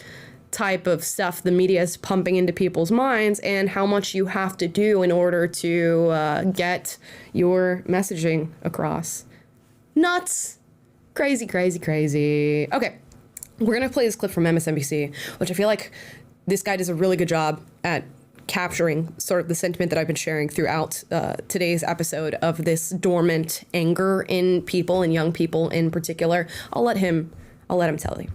type of stuff the media is pumping into people's minds and how much you have to do in order to get your messaging across. Nuts. Crazy, crazy, crazy. Okay, we're going to play this clip from MSNBC, which I feel like this guy does a really good job at capturing sort of the sentiment that I've been sharing throughout today's episode of this dormant anger in people, and young people in particular. I'll let him tell you.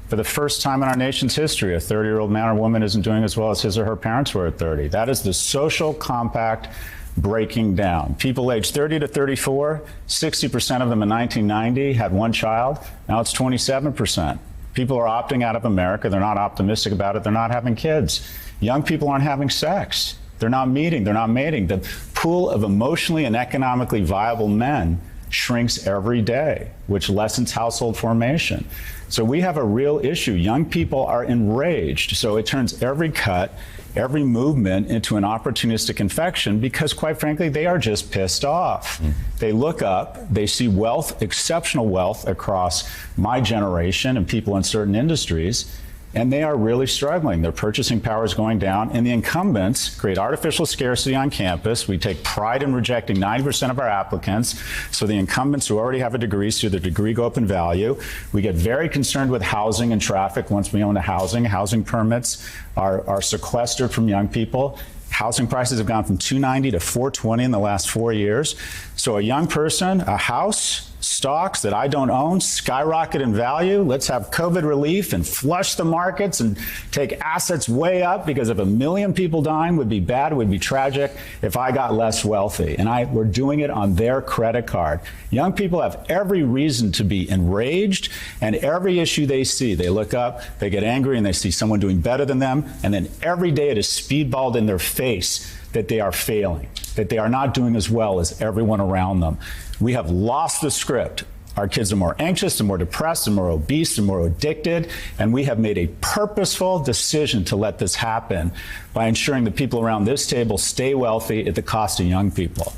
For the first time in our nation's history, a 30-year-old man or woman isn't doing as well as his or her parents were at 30. That is the social compact breaking down. People aged 30 to 34, 60% of them in 1990 had one child. Now it's 27%. People are opting out of America. They're not optimistic about it. They're not having kids. Young people aren't having sex. They're not meeting. They're not mating. The pool of emotionally and economically viable men shrinks every day, which lessens household formation. So we have a real issue. Young people are enraged. So it turns every cut, every movement into an opportunistic infection because, quite frankly, they are just pissed off. They look up, they see wealth, exceptional wealth across my generation and people in certain industries, and they are really struggling. Their purchasing power is going down, and the incumbents create artificial scarcity on campus. We take pride in rejecting 90% of our applicants, so the incumbents who already have a degree see their degree go up in value. We get very concerned with housing and traffic once we own a housing. Housing permits are sequestered from young people. Housing prices have gone from $290 to $420 in the last 4 years. So a young person, a house, stocks that I don't own skyrocket in value. Let's have COVID relief and flush the markets and take assets way up, because if 1 million people dying would be bad, it would be tragic if I got less wealthy. And we're doing it on their credit card. Young people have every reason to be enraged, and every issue they see, they look up, they get angry, and they see someone doing better than them. And then every day it is speedballed in their face that they are failing, that they are not doing as well as everyone around them. We have lost the script. Our kids are more anxious and more depressed and more obese and more addicted. And we have made a purposeful decision to let this happen by ensuring that people around this table stay wealthy at the cost of young people.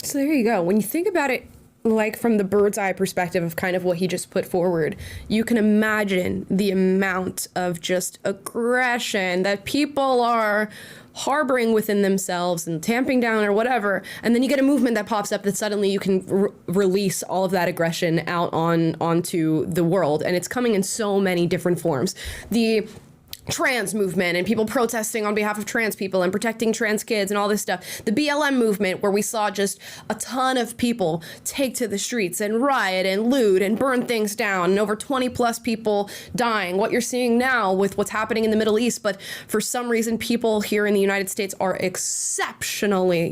So there you go. When you think about it, like from the bird's eye perspective of kind of what he just put forward, you can imagine the amount of just aggression that people are harboring within themselves and tamping down or whatever. And then you get a movement that pops up that suddenly you can release all of that aggression out onto the world. And it's coming in so many different forms. The trans movement and people protesting on behalf of trans people and protecting trans kids and all this stuff. The BLM movement, where we saw just a ton of people take to the streets and riot and loot and burn things down, and over 20 plus people dying. What you're seeing now with what's happening in the Middle East, but for some reason people here in the United States are exceptionally,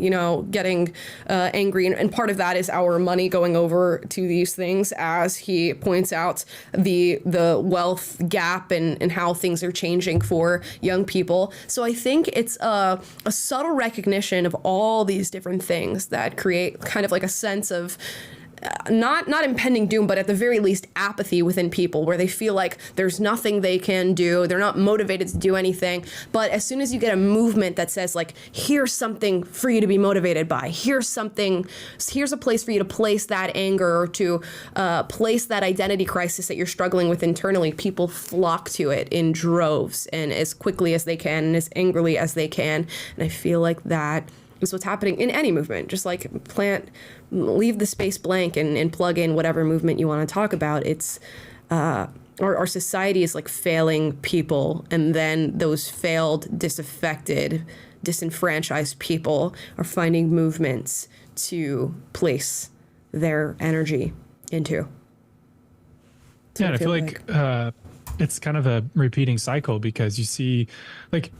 getting angry, and part of that is our money going over to these things, as he points out the wealth gap and how things are changing for young people. So I think it's a subtle recognition of all these different things that create kind of like a sense of not impending doom, but at the very least apathy within people, where they feel like there's nothing they can do. They're not motivated to do anything. But as soon as you get a movement that says, like, here's something for you to be motivated by, here's a place for you to place that anger, or to place that identity crisis that you're struggling with internally, people flock to it in droves and as quickly as they can and as angrily as they can. And I feel like that is what's happening in any movement. Just like leave the space blank and plug in whatever movement you want to talk about. It's our society is like failing people, and then those failed, disaffected, disenfranchised people are finding movements to place their energy into. So yeah, and I feel like it's kind of a repeating cycle, because you see, like,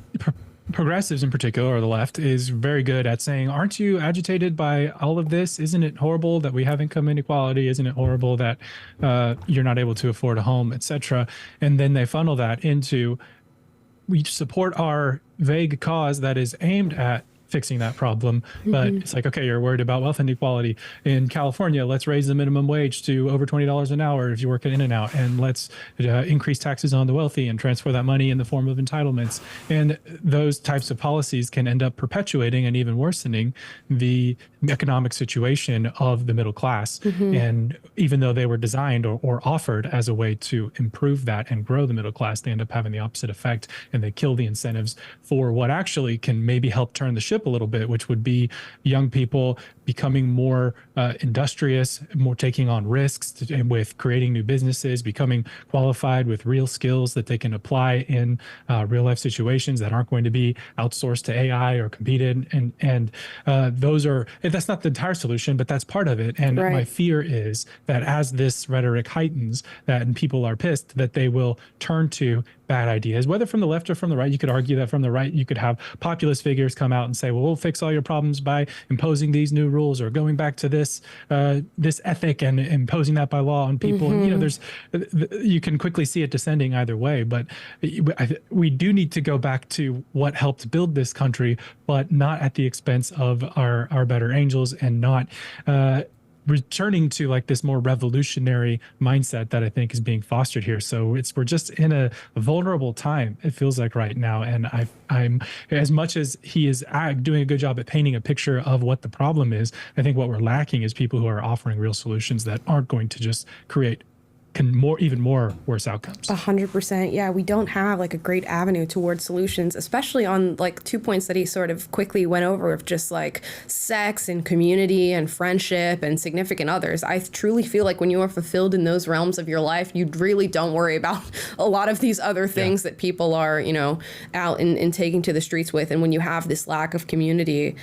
progressives in particular, or the left, is very good at saying, aren't you agitated by all of this? Isn't it horrible that we have income inequality? Isn't it horrible that you're not able to afford a home, etc.? And then they funnel that into, we support our vague cause that is aimed at fixing that problem. But it's like, okay, you're worried about wealth inequality in California. Let's raise the minimum wage to over $20 an hour if you work at In-N-Out, and let's increase taxes on the wealthy and transfer that money in the form of entitlements. And those types of policies can end up perpetuating and even worsening the economic situation of the middle class. And even though they were designed or offered as a way to improve that and grow the middle class, they end up having the opposite effect, and they kill the incentives for what actually can maybe help turn the ship a little bit, which would be young people becoming more industrious, more taking on risks with creating new businesses, becoming qualified with real skills that they can apply in real life situations that aren't going to be outsourced to AI or competed. And that's not the entire solution, but that's part of it. And my fear is that as this rhetoric heightens, and people are pissed, that they will turn to bad ideas, whether from the left or from the right. You could argue that from the right, you could have populist figures come out and say, well, we'll fix all your problems by imposing these new rules, or going back to this ethic and imposing that by law on people. And you can quickly see it descending either way. But we do need to go back to what helped build this country, but not at the expense of our better angels, and not returning to like this more revolutionary mindset that I think is being fostered here. So we're just in a vulnerable time, it feels like, right now. And I'm as much as he is doing a good job at painting a picture of what the problem is, I think what we're lacking is people who are offering real solutions that aren't going to just create even more worse outcomes. 100%. Yeah, we don't have like a great avenue towards solutions, especially on like 2 points that he sort of quickly went over, of just like sex and community and friendship and significant others. I truly feel like when you are fulfilled in those realms of your life, you really don't worry about a lot of these other things that people are, out and taking to the streets with. And when you have this lack of community,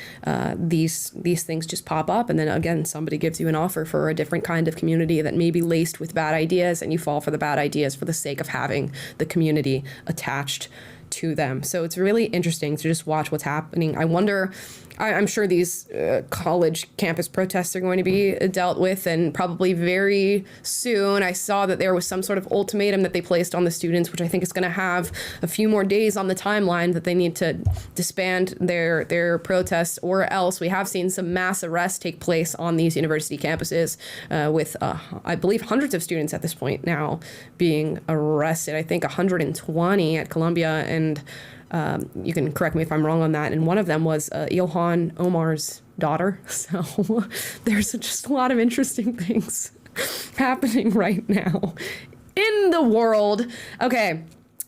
these things just pop up. And then again, somebody gives you an offer for a different kind of community that may be laced with bad ideas, and you fall for the bad ideas for the sake of having the community attached to them. So it's really interesting to just watch what's happening. I wonder, I'm sure these college campus protests are going to be dealt with, and probably very soon. I saw that there was some sort of ultimatum that they placed on the students, which I think is going to have a few more days on the timeline, that they need to disband their protests, or else. We have seen some mass arrests take place on these university campuses with, I believe, hundreds of students at this point now being arrested. I think 120 at Columbia, and you can correct me if I'm wrong on that. And one of them was Ilhan Omar's daughter. So there's just a lot of interesting things happening right now in the world. Okay.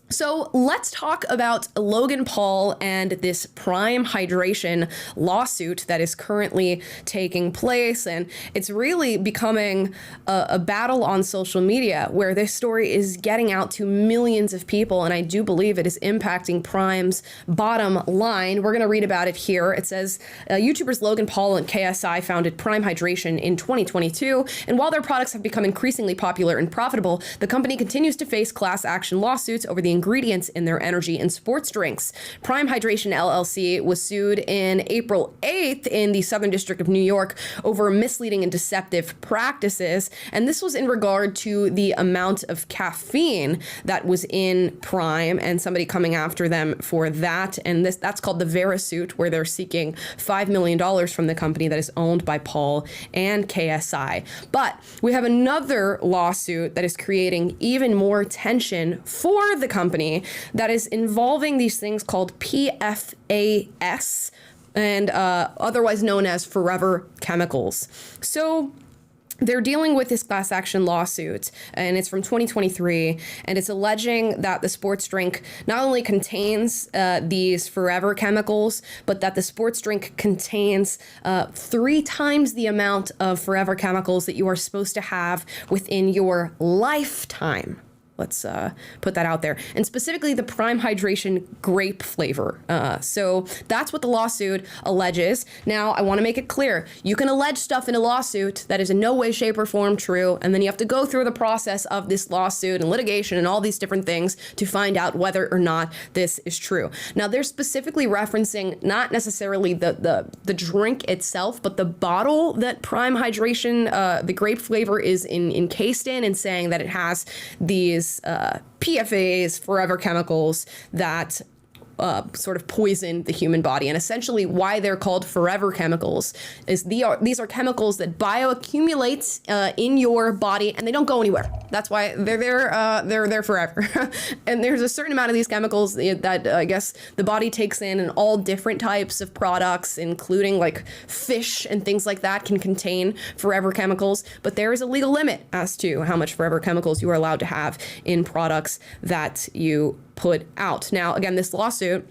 So let's talk about Logan Paul and this Prime Hydration lawsuit that is currently taking place. And it's really becoming a battle on social media where this story is getting out to millions of people. And I do believe it is impacting Prime's bottom line. We're going to read about it here. It says YouTubers Logan Paul and KSI founded Prime Hydration in 2022. And while their products have become increasingly popular and profitable, the company continues to face class action lawsuits over the ingredients in their energy and sports drinks. Prime Hydration LLC was sued in April 8th in the Southern District of New York over misleading and deceptive practices. And this was in regard to the amount of caffeine that was in Prime and somebody coming after them for that. And that's called the Vera suit, where they're seeking $5 million from the company that is owned by Paul and KSI. But we have another lawsuit that is creating even more tension for the company that is involving these things called PFAS and otherwise known as forever chemicals. So they're dealing with this class action lawsuit, and it's from 2023, and it's alleging that the sports drink not only contains these forever chemicals, but that the sports drink contains 3 times the amount of forever chemicals that you are supposed to have within your lifetime. Let's put that out there. And specifically the Prime Hydration grape flavor. So that's what the lawsuit alleges. Now, I want to make it clear. You can allege stuff in a lawsuit that is in no way, shape, or form true, and then you have to go through the process of this lawsuit and litigation and all these different things to find out whether or not this is true. Now, they're specifically referencing not necessarily the drink itself, but the bottle that Prime Hydration, the grape flavor is encased in, and saying that it has these PFAS, forever chemicals that sort of poison the human body. And essentially why they're called forever chemicals is these are chemicals that bioaccumulate in your body and they don't go anywhere. That's why they're there forever. And there's a certain amount of these chemicals that I guess the body takes in all different types of products, including like fish and things like that can contain forever chemicals. But there is a legal limit as to how much forever chemicals you are allowed to have in products that you put out. Now, again, this lawsuit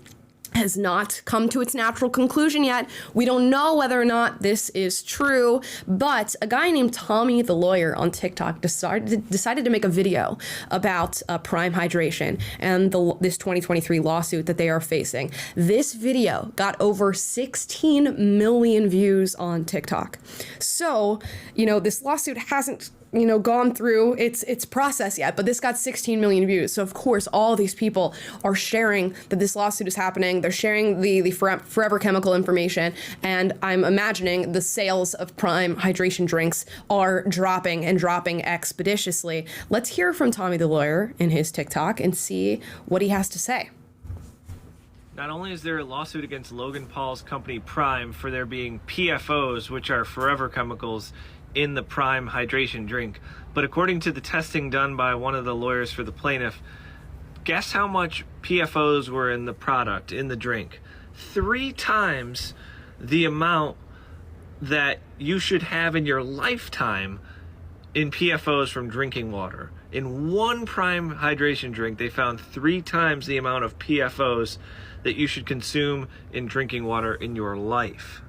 has not come to its natural conclusion yet. We don't know whether or not this is true, but a guy named Tommy the Lawyer on TikTok decided to make a video about Prime Hydration and this 2023 lawsuit that they are facing. This video got over 16 million views on TikTok. So, this lawsuit hasn't gone through its process yet, but this got 16 million views. So of course, all these people are sharing that this lawsuit is happening. They're sharing the forever chemical information, and I'm imagining the sales of Prime Hydration drinks are dropping expeditiously. Let's hear from Tommy the Lawyer in his TikTok and see what he has to say. Not only is there a lawsuit against Logan Paul's company Prime for there being PFOs, which are forever chemicals, in the Prime Hydration drink, but according to the testing done by one of the lawyers for the plaintiff, guess how much PFOs were in the product, in the drink? 3 times the amount that you should have in your lifetime in PFOs from drinking water. In one Prime Hydration drink, they found 3 times the amount of PFOs that you should consume in drinking water in your life.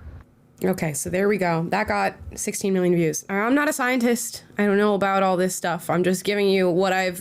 Okay, so there we go. That got 16 million views. I'm not a scientist. I don't know about all this stuff. I'm just giving you what I've,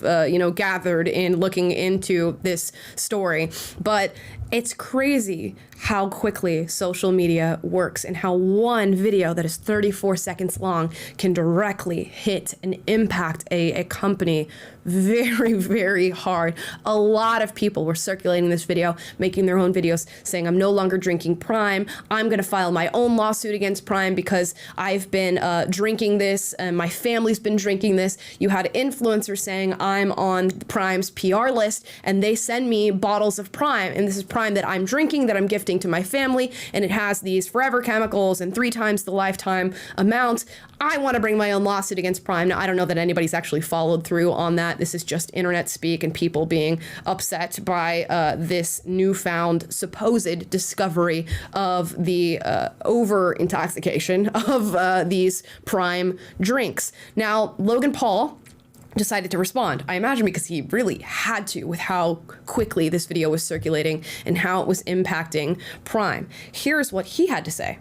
gathered in looking into this story. But it's crazy how quickly social media works and how one video that is 34 seconds long can directly hit and impact a company very, very hard. A lot of people were circulating this video, making their own videos saying, I'm no longer drinking Prime. I'm going to file my own lawsuit against Prime because I've been drinking this and my family's been drinking this. You had influencers saying I'm on Prime's PR list and they send me bottles of Prime, and this is Prime that I'm drinking, that I'm gifting to my family, and it has these forever chemicals and 3 times the lifetime amount. I want to bring my own lawsuit against Prime. Now, I don't know that anybody's actually followed through on that. This is just internet speak and people being upset by this newfound supposed discovery of the over intoxication of these Prime drinks. Now, Logan Paul decided to respond. I imagine because he really had to with how quickly this video was circulating and how it was impacting Prime. Here's what he had to say.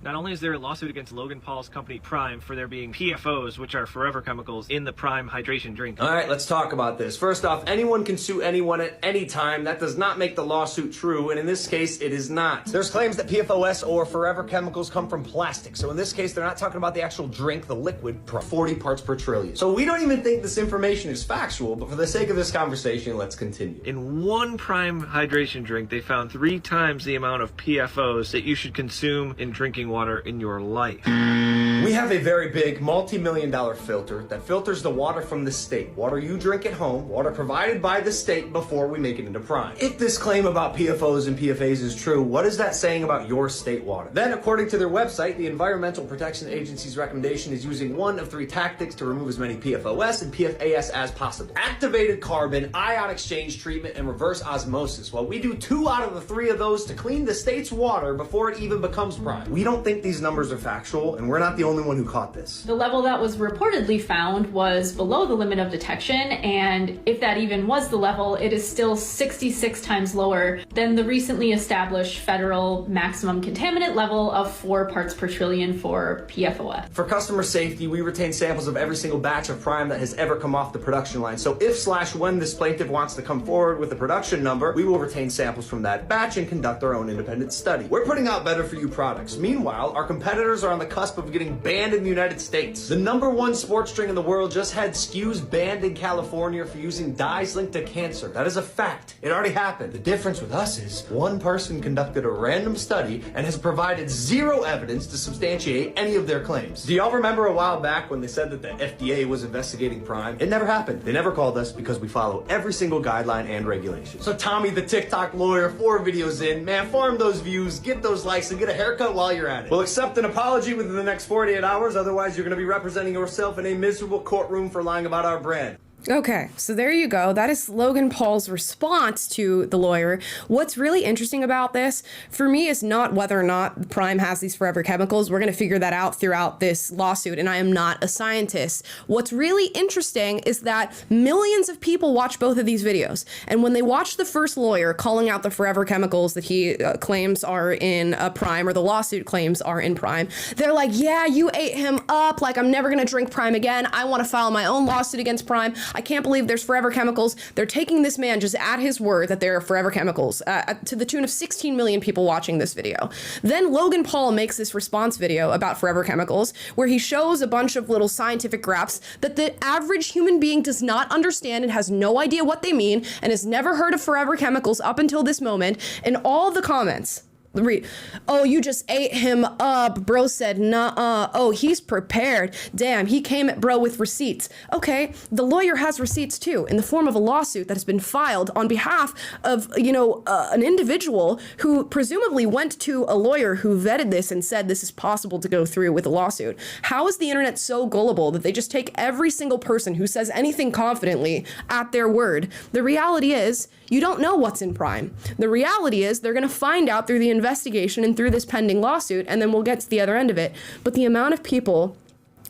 Not only is there a lawsuit against Logan Paul's company Prime for there being PFOs, which are forever chemicals, in the Prime hydration drink. All right, let's talk about this. First off, anyone can sue anyone at any time. That does not make the lawsuit true, and in this case, it is not. There's claims that PFOS or forever chemicals come from plastic. So in this case, they're not talking about the actual drink, the liquid, 40 parts per trillion. So we don't even think this information is factual, but for the sake of this conversation, let's continue. In one Prime hydration drink, they found 3 times the amount of PFOs that you should consume in drinking water in your life. We have a very big multi-million-dollar filter that filters the water from the state. Water you drink at home, water provided by the state before we make it into Prime. If this claim about PFOs and PFAs is true, what is that saying about your state water? Then, according to their website, the Environmental Protection Agency's recommendation is using one of 3 tactics to remove as many PFOS and PFAS as possible. Activated carbon, ion exchange treatment, and reverse osmosis. Well, we do 2 out of the 3 of those to clean the state's water before it even becomes Prime. We don't think these numbers are factual, and we're not the only one who caught this. The level that was reportedly found was below the limit of detection, and if that even was the level, it is still 66 times lower than the recently established federal maximum contaminant level of 4 parts per trillion for PFOS. For customer safety, we retain samples of every single batch of Prime that has ever come off the production line. So if/when this plaintiff wants to come forward with a production number, we will retain samples from that batch and conduct our own independent study. We're putting out better for you products. Meanwhile, our competitors are on the cusp of getting banned in the United States. The #1 sports drink in the world just had SKUs banned in California for using dyes linked to cancer. That is a fact. It already happened. The difference with us is one person conducted a random study and has provided 0 evidence to substantiate any of their claims. Do y'all remember a while back when they said that the FDA was investigating Prime? It never happened. They never called us because we follow every single guideline and regulation. So Tommy, the TikTok lawyer, 4 videos in, man, farm those views, get those likes, and get a haircut while you're at it. We'll accept an apology within the next 48 hours, otherwise you're going to be representing yourself in a miserable courtroom for lying about our brand. Okay, so there you go. That is Logan Paul's response to the lawyer. What's really interesting about this, for me, is not whether or not Prime has these forever chemicals. We're going to figure that out throughout this lawsuit, and I am not a scientist. What's really interesting is that millions of people watch both of these videos, and when they watch the first lawyer calling out the forever chemicals that he claims are in Prime, or the lawsuit claims are in Prime, they're like, yeah, you ate him up, like I'm never going to drink Prime again. I want to file my own lawsuit against Prime. I can't believe there's forever chemicals. They're taking this man just at his word that there are forever chemicals, to the tune of 16 million people watching this video. Then Logan Paul makes this response video about forever chemicals where he shows a bunch of little scientific graphs that the average human being does not understand and has no idea what they mean and has never heard of forever chemicals up until this moment. And all the comments read, oh, you just ate him up. Bro said, nah, oh, he's prepared. Damn, he came at bro with receipts. Okay, the lawyer has receipts too, in the form of a lawsuit that has been filed on behalf of, an individual who presumably went to a lawyer who vetted this and said this is possible to go through with a lawsuit. How is the internet so gullible that they just take every single person who says anything confidently at their word? The reality is, you don't know what's in Prime. The reality is they're going to find out through the investigation and through this pending lawsuit, and then we'll get to the other end of it. But the amount of people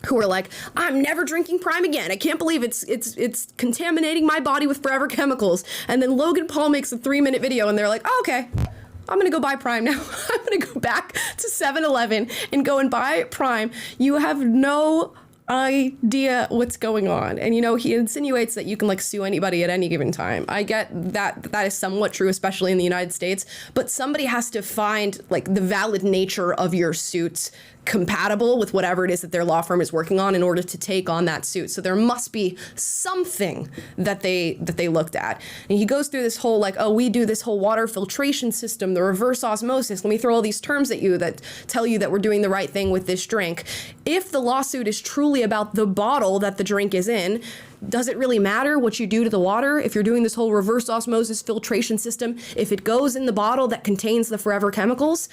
who are like, I'm never drinking Prime again. I can't believe it's contaminating my body with forever chemicals. And then Logan Paul makes a 3-minute video and they're like, oh, okay, I'm going to go buy Prime now. I'm going to go back to 7-Eleven and go and buy Prime. You have no idea what's going on. And he insinuates that you can sue anybody at any given time. I get that is somewhat true, especially in the United States, but somebody has to find the valid nature of your suits compatible with whatever it is that their law firm is working on in order to take on that suit. So there must be something that they looked at. And he goes through this whole we do this whole water filtration system, the reverse osmosis. Let me throw all these terms at you that tell you that we're doing the right thing with this drink. If the lawsuit is truly about the bottle that the drink is in, does it really matter what you do to the water if you're doing this whole reverse osmosis filtration system? If it goes in the bottle that contains the forever chemicals?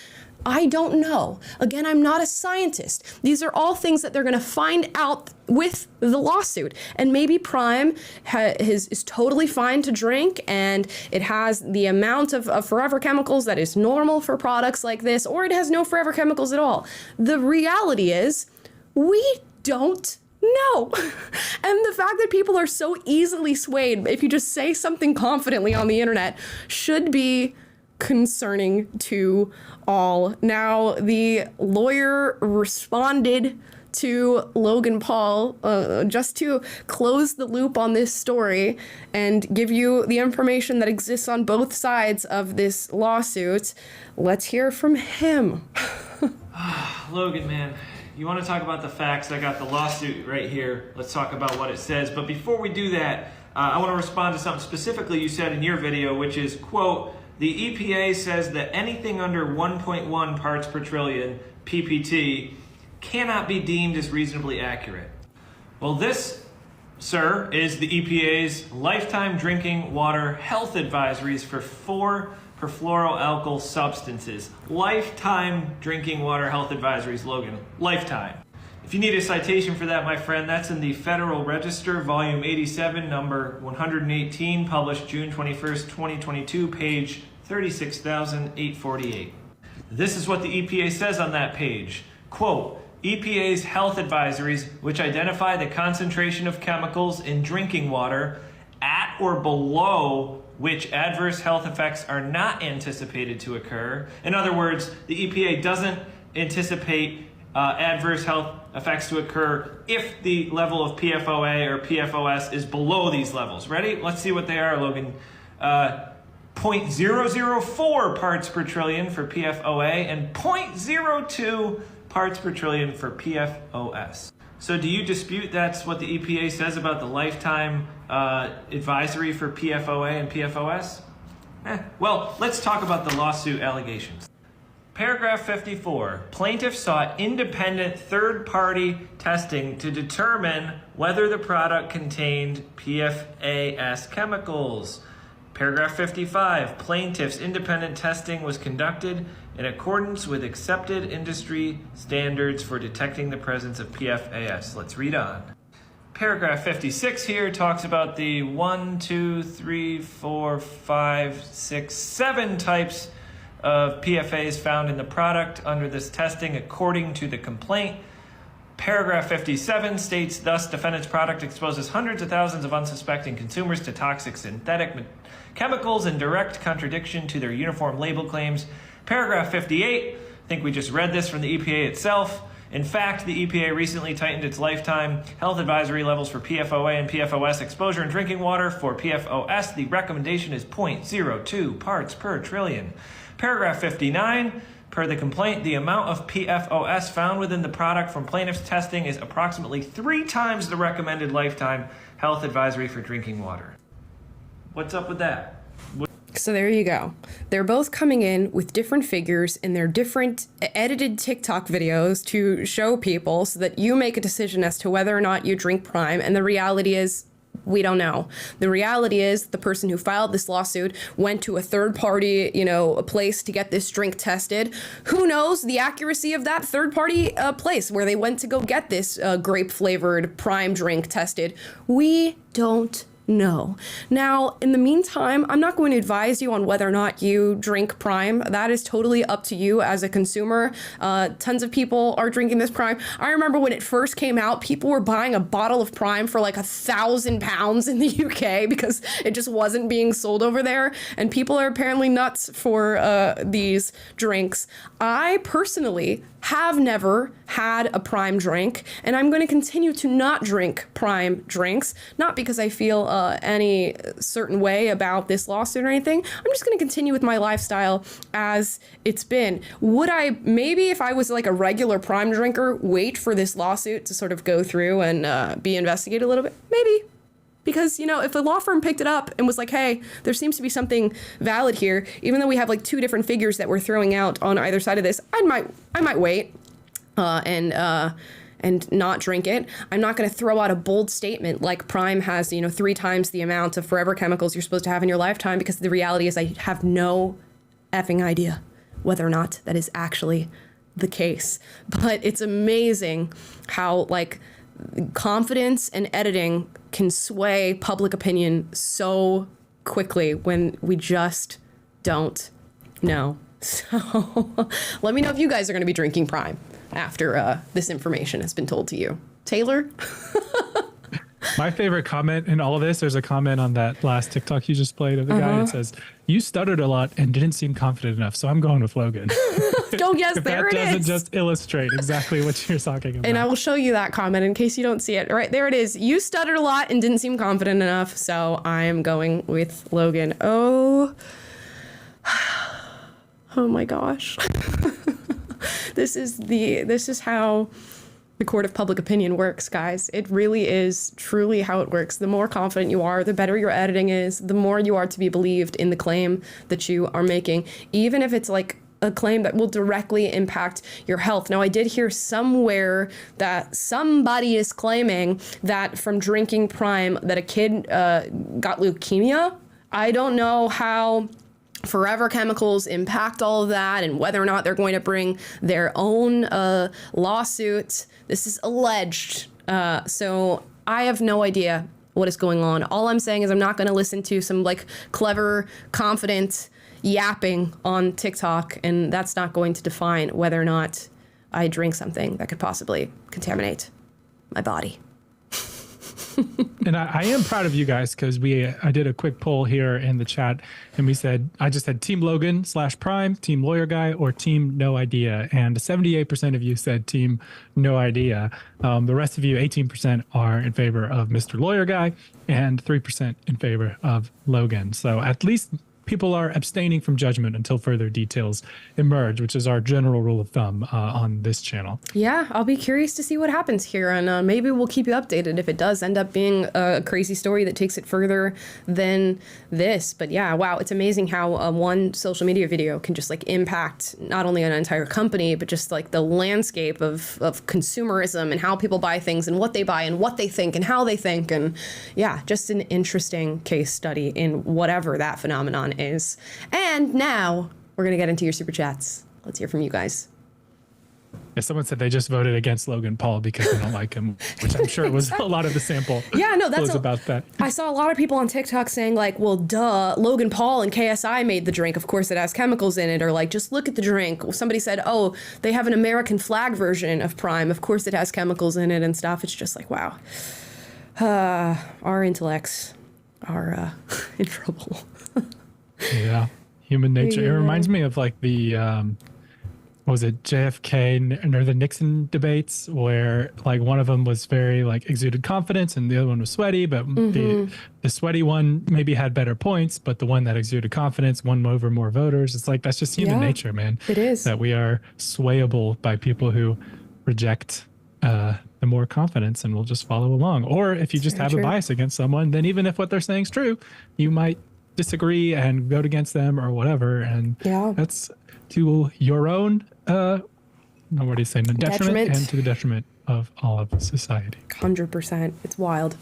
I don't know. Again, I'm not a scientist. These are all things that they're going to find out with the lawsuit. And maybe Prime is totally fine to drink and it has the amount of forever chemicals that is normal for products like this, or it has no forever chemicals at all. The reality is we don't No. And the fact that people are so easily swayed if you just say something confidently on the internet should be concerning to all. Now, the lawyer responded to Logan Paul just to close the loop on this story and give you the information that exists on both sides of this lawsuit. Let's hear from him. Logan, man, you want to talk about the facts? I got the lawsuit right here. Let's talk about what it says. But before we do that, I want to respond to something specifically you said in your video, which is, quote, the EPA says that anything under 1.1 parts per trillion, PPT, cannot be deemed as reasonably accurate. Well, this, sir, is the EPA's lifetime drinking water health advisories for 4 perfluoroalkyl substances. Lifetime drinking water health advisories, Logan. Lifetime. If you need a citation for that, my friend, that's in the Federal Register, volume 87, number 118, published June 21st, 2022, page 36,848. This is what the EPA says on that page. Quote, EPA's health advisories, which identify the concentration of chemicals in drinking water at or below which adverse health effects are not anticipated to occur. In other words, the EPA doesn't anticipate adverse health effects to occur if the level of PFOA or PFOS is below these levels. Ready? Let's see what they are, Logan. 0.004 parts per trillion for PFOA and 0.02 parts per trillion for PFOS. So do you dispute that's what the EPA says about the lifetime advisory for PFOA and PFOS? Well, let's talk about the lawsuit allegations. Paragraph 54, plaintiffs sought independent third-party testing to determine whether the product contained PFAS chemicals. Paragraph 55, plaintiffs' independent testing was conducted in accordance with accepted industry standards for detecting the presence of PFAS. Let's read on. Paragraph 56 here talks about the 7 types of PFAS found in the product under this testing according to the complaint. Paragraph 57 states, thus, defendant's product exposes hundreds of thousands of unsuspecting consumers to toxic synthetic chemicals in direct contradiction to their uniform label claims. Paragraph 58, I think we just read this from the EPA itself. In fact, the EPA recently tightened its lifetime health advisory levels for PFOA and PFOS exposure in drinking water. For PFOS, the recommendation is 0.02 parts per trillion. Paragraph 59, per the complaint, the amount of PFOS found within the product from plaintiff's testing is approximately 3 times the recommended lifetime health advisory for drinking water. What's up with that? So there you go. They're both coming in with different figures in their different edited TikTok videos to show people so that you make a decision as to whether or not you drink Prime. And the reality is, we don't know. The reality is the person who filed this lawsuit went to a third party, a place to get this drink tested. Who knows the accuracy of that third party place where they went to go get this grape flavored Prime drink tested? We don't know. Now, in the meantime, I'm not going to advise you on whether or not you drink Prime. That is totally up to you as a consumer. Tons of people are drinking this Prime. I remember when it first came out, people were buying a bottle of Prime for like £1,000 in the UK because it just wasn't being sold over there. And people are apparently nuts for these drinks. I personally have never had a Prime drink, and I'm going to continue to not drink Prime drinks, not because I feel any certain way about this lawsuit or anything. I'm just going to continue with my lifestyle as it's been. Would I, maybe if I was like a regular Prime drinker, wait for this lawsuit to sort of go through and be investigated a little bit? Maybe. Because, if a law firm picked it up and was like, hey, there seems to be something valid here, even though we have like 2 different figures that we're throwing out on either side of this, I might wait and not drink it. I'm not going to throw out a bold statement like Prime has, 3 times the amount of forever chemicals you're supposed to have in your lifetime, because the reality is I have no effing idea whether or not that is actually the case. But it's amazing how confidence and editing can sway public opinion so quickly when we just don't know. So let me know if you guys are going to be drinking Prime after this information has been told to you Taylor. My favorite comment in all of this, there's a comment on that last TikTok you just played of the guy that says, "You stuttered a lot and didn't seem confident enough, so I'm going with Logan." Oh, yes, there it is. That doesn't is. just illustrate exactly what you're talking about. And I will show you that comment in case you don't see it. Right there it is. You stuttered a lot and didn't seem confident enough, so I'm going with Logan. Oh my gosh. This is how the court of public opinion works, guys. It really is truly how it works. The more confident you are, the better your editing is, the more you are to be believed in the claim that you are making, even if it's like a claim that will directly impact your health. Now, I did hear somewhere that somebody is claiming that from drinking Prime that a kid got leukemia. I don't know how forever chemicals impact all of that and whether or not they're going to bring their own lawsuit. This is alleged. So I have no idea what is going on. All I'm saying is I'm not going to listen to some like clever, confident yapping on TikTok, and that's not going to define whether or not I drink something that could possibly contaminate my body. And I am proud of you guys because I did a quick poll here in the chat and I just said Team Logan /Prime, Team Lawyer Guy, or Team No Idea. And 78% of you said Team No Idea. The rest of you, 18%, are in favor of Mr. Lawyer Guy and 3% in favor of Logan. So at least people are abstaining from judgment until further details emerge, which is our general rule of thumb on this channel. Yeah, I'll be curious to see what happens here, and maybe we'll keep you updated if it does end up being a crazy story that takes it further than this. But yeah, wow, it's amazing how one social media video can just like impact not only an entire company, but just like the landscape of consumerism and how people buy things and what they buy and what they think and how they think. And yeah, just an interesting case study in whatever that phenomenon is. And now we're going to get into your super chats. Let's hear from you guys. Yeah, someone said they just voted against Logan Paul because they don't like him, which I'm sure was a lot of the sample. Yeah, no, that's about that. I saw a lot of people on TikTok saying like, well, duh, Logan Paul and KSI made the drink. Of course it has chemicals in it. Or like, just look at the drink. Somebody said, oh, they have an American flag version of Prime. Of course it has chemicals in it and stuff. It's just like, wow. Our intellects are in trouble. Yeah, human nature. Yeah. It reminds me of like the what was it, JFK or the Nixon debates, where like one of them was very like exuded confidence and the other one was sweaty, but the sweaty one maybe had better points, but the one that exuded confidence won over more voters. It's like that's just human nature, man. It is that we are swayable by people who reject the more confidence, and will just follow along. Or if you just have a bias against someone, then even if what they're saying is true, you might disagree and vote against them or whatever, and that's to your own what do you say, detriment and to the detriment of all of society. 100%. It's wild.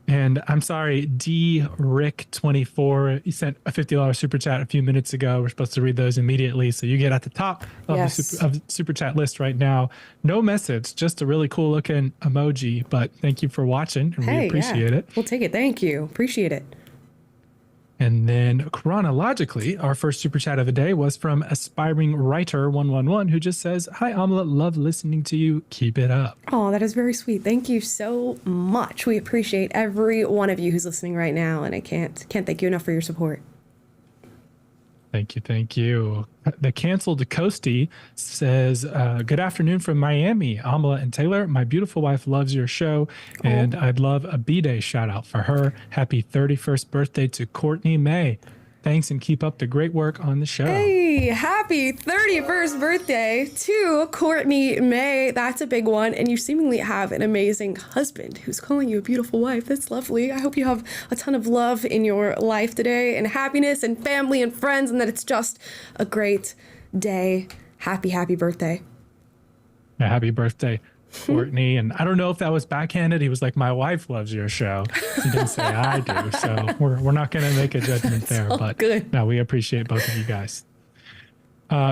And I'm sorry, Rick24, you sent a $50 super chat a few minutes ago. We're supposed to read those immediately, so you get at the top of the super chat list right now. No message, just a really cool looking emoji, but thank you for watching, and we appreciate it. We'll take it. Thank you. Appreciate it. And then chronologically, our first super chat of the day was from Aspiring Writer 111, who just says, "Hi, Omelette, love listening to you. Keep it up." Oh, that is very sweet. Thank you so much. We appreciate every one of you who's listening right now, and I can't thank you enough for your support. Thank you. The Canceled Coastie says, good afternoon from Miami. Amala and Taylor, my beautiful wife loves your show, and I'd love a B-Day shout out for her. Happy 31st birthday to Courtney May. Thanks, and keep up the great work on the show. Hey, happy 31st birthday to Courtney May. That's a big one. And you seemingly have an amazing husband who's calling you a beautiful wife. That's lovely. I hope you have a ton of love in your life today, and happiness and family and friends, and that it's just a great day. Happy birthday. Yeah, happy birthday, Courtney. And I don't know if that was backhanded. He was like, my wife loves your show. He didn't say I do. So we're not going to make a judgment there. But good. No, we appreciate both of you guys.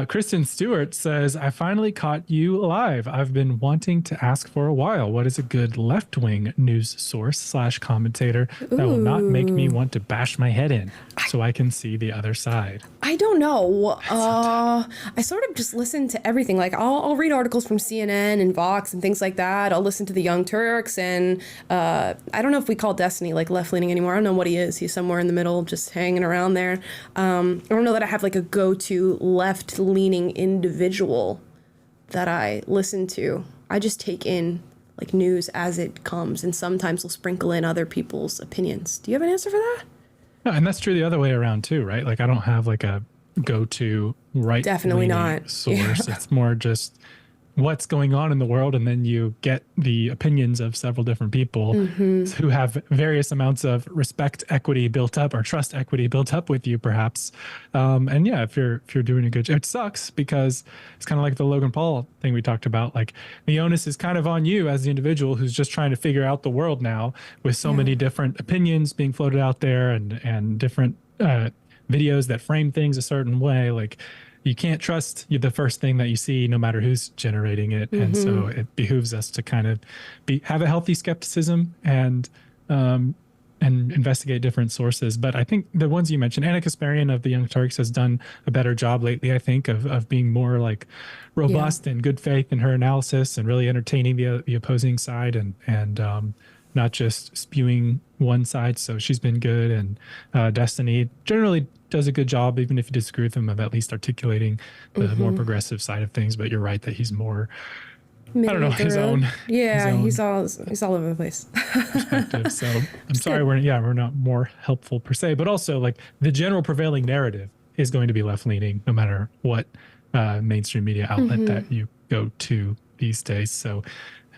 Kristen Stewart says, I finally caught you live. I've been wanting to ask for a while. What is a good left-wing news source / commentator that will not make me want to bash my head in so I can see the other side? I don't know. I sort of just listen to everything. Like I'll read articles from CNN and Vox and things like that. I'll listen to the Young Turks, and I don't know if we call Destiny like left leaning anymore. I don't know what he is. He's somewhere in the middle, just hanging around there. I don't know that I have like a go-to left leaning individual that I listen to. I just take in like news as it comes, and sometimes we'll sprinkle in other people's opinions. Do you have an answer for that? No, and that's true the other way around too, right? Like I don't have like a go-to right Definitely not source. Yeah. It's more just what's going on in the world, and then you get the opinions of several different people who have various amounts of respect equity built up, or trust equity built up with you, perhaps. And yeah, if you're doing a good job, it sucks because it's kind of like the Logan Paul thing we talked about. Like the onus is kind of on you as the individual who's just trying to figure out the world now, with so many different opinions being floated out there, and different videos that frame things a certain way. Like you can't trust the first thing that you see, no matter who's generating it. And so it behooves us to kind of have a healthy skepticism and investigate different sources. But I think the ones you mentioned, Anna Kasparian of the Young Turks has done a better job lately, I think, of being more like robust and good faith in her analysis, and really entertaining the opposing side, and not just spewing one side. So she's been good. And Destiny generally does a good job, even if you disagree with him, of at least articulating the more progressive side of things. But you're right that he's more, I don't know, his own. Yeah, his own he's all over the place. perspective. So I'm sorry we're not more helpful per se, but also like the general prevailing narrative is going to be left leaning, no matter what mainstream media outlet that you go to these days. So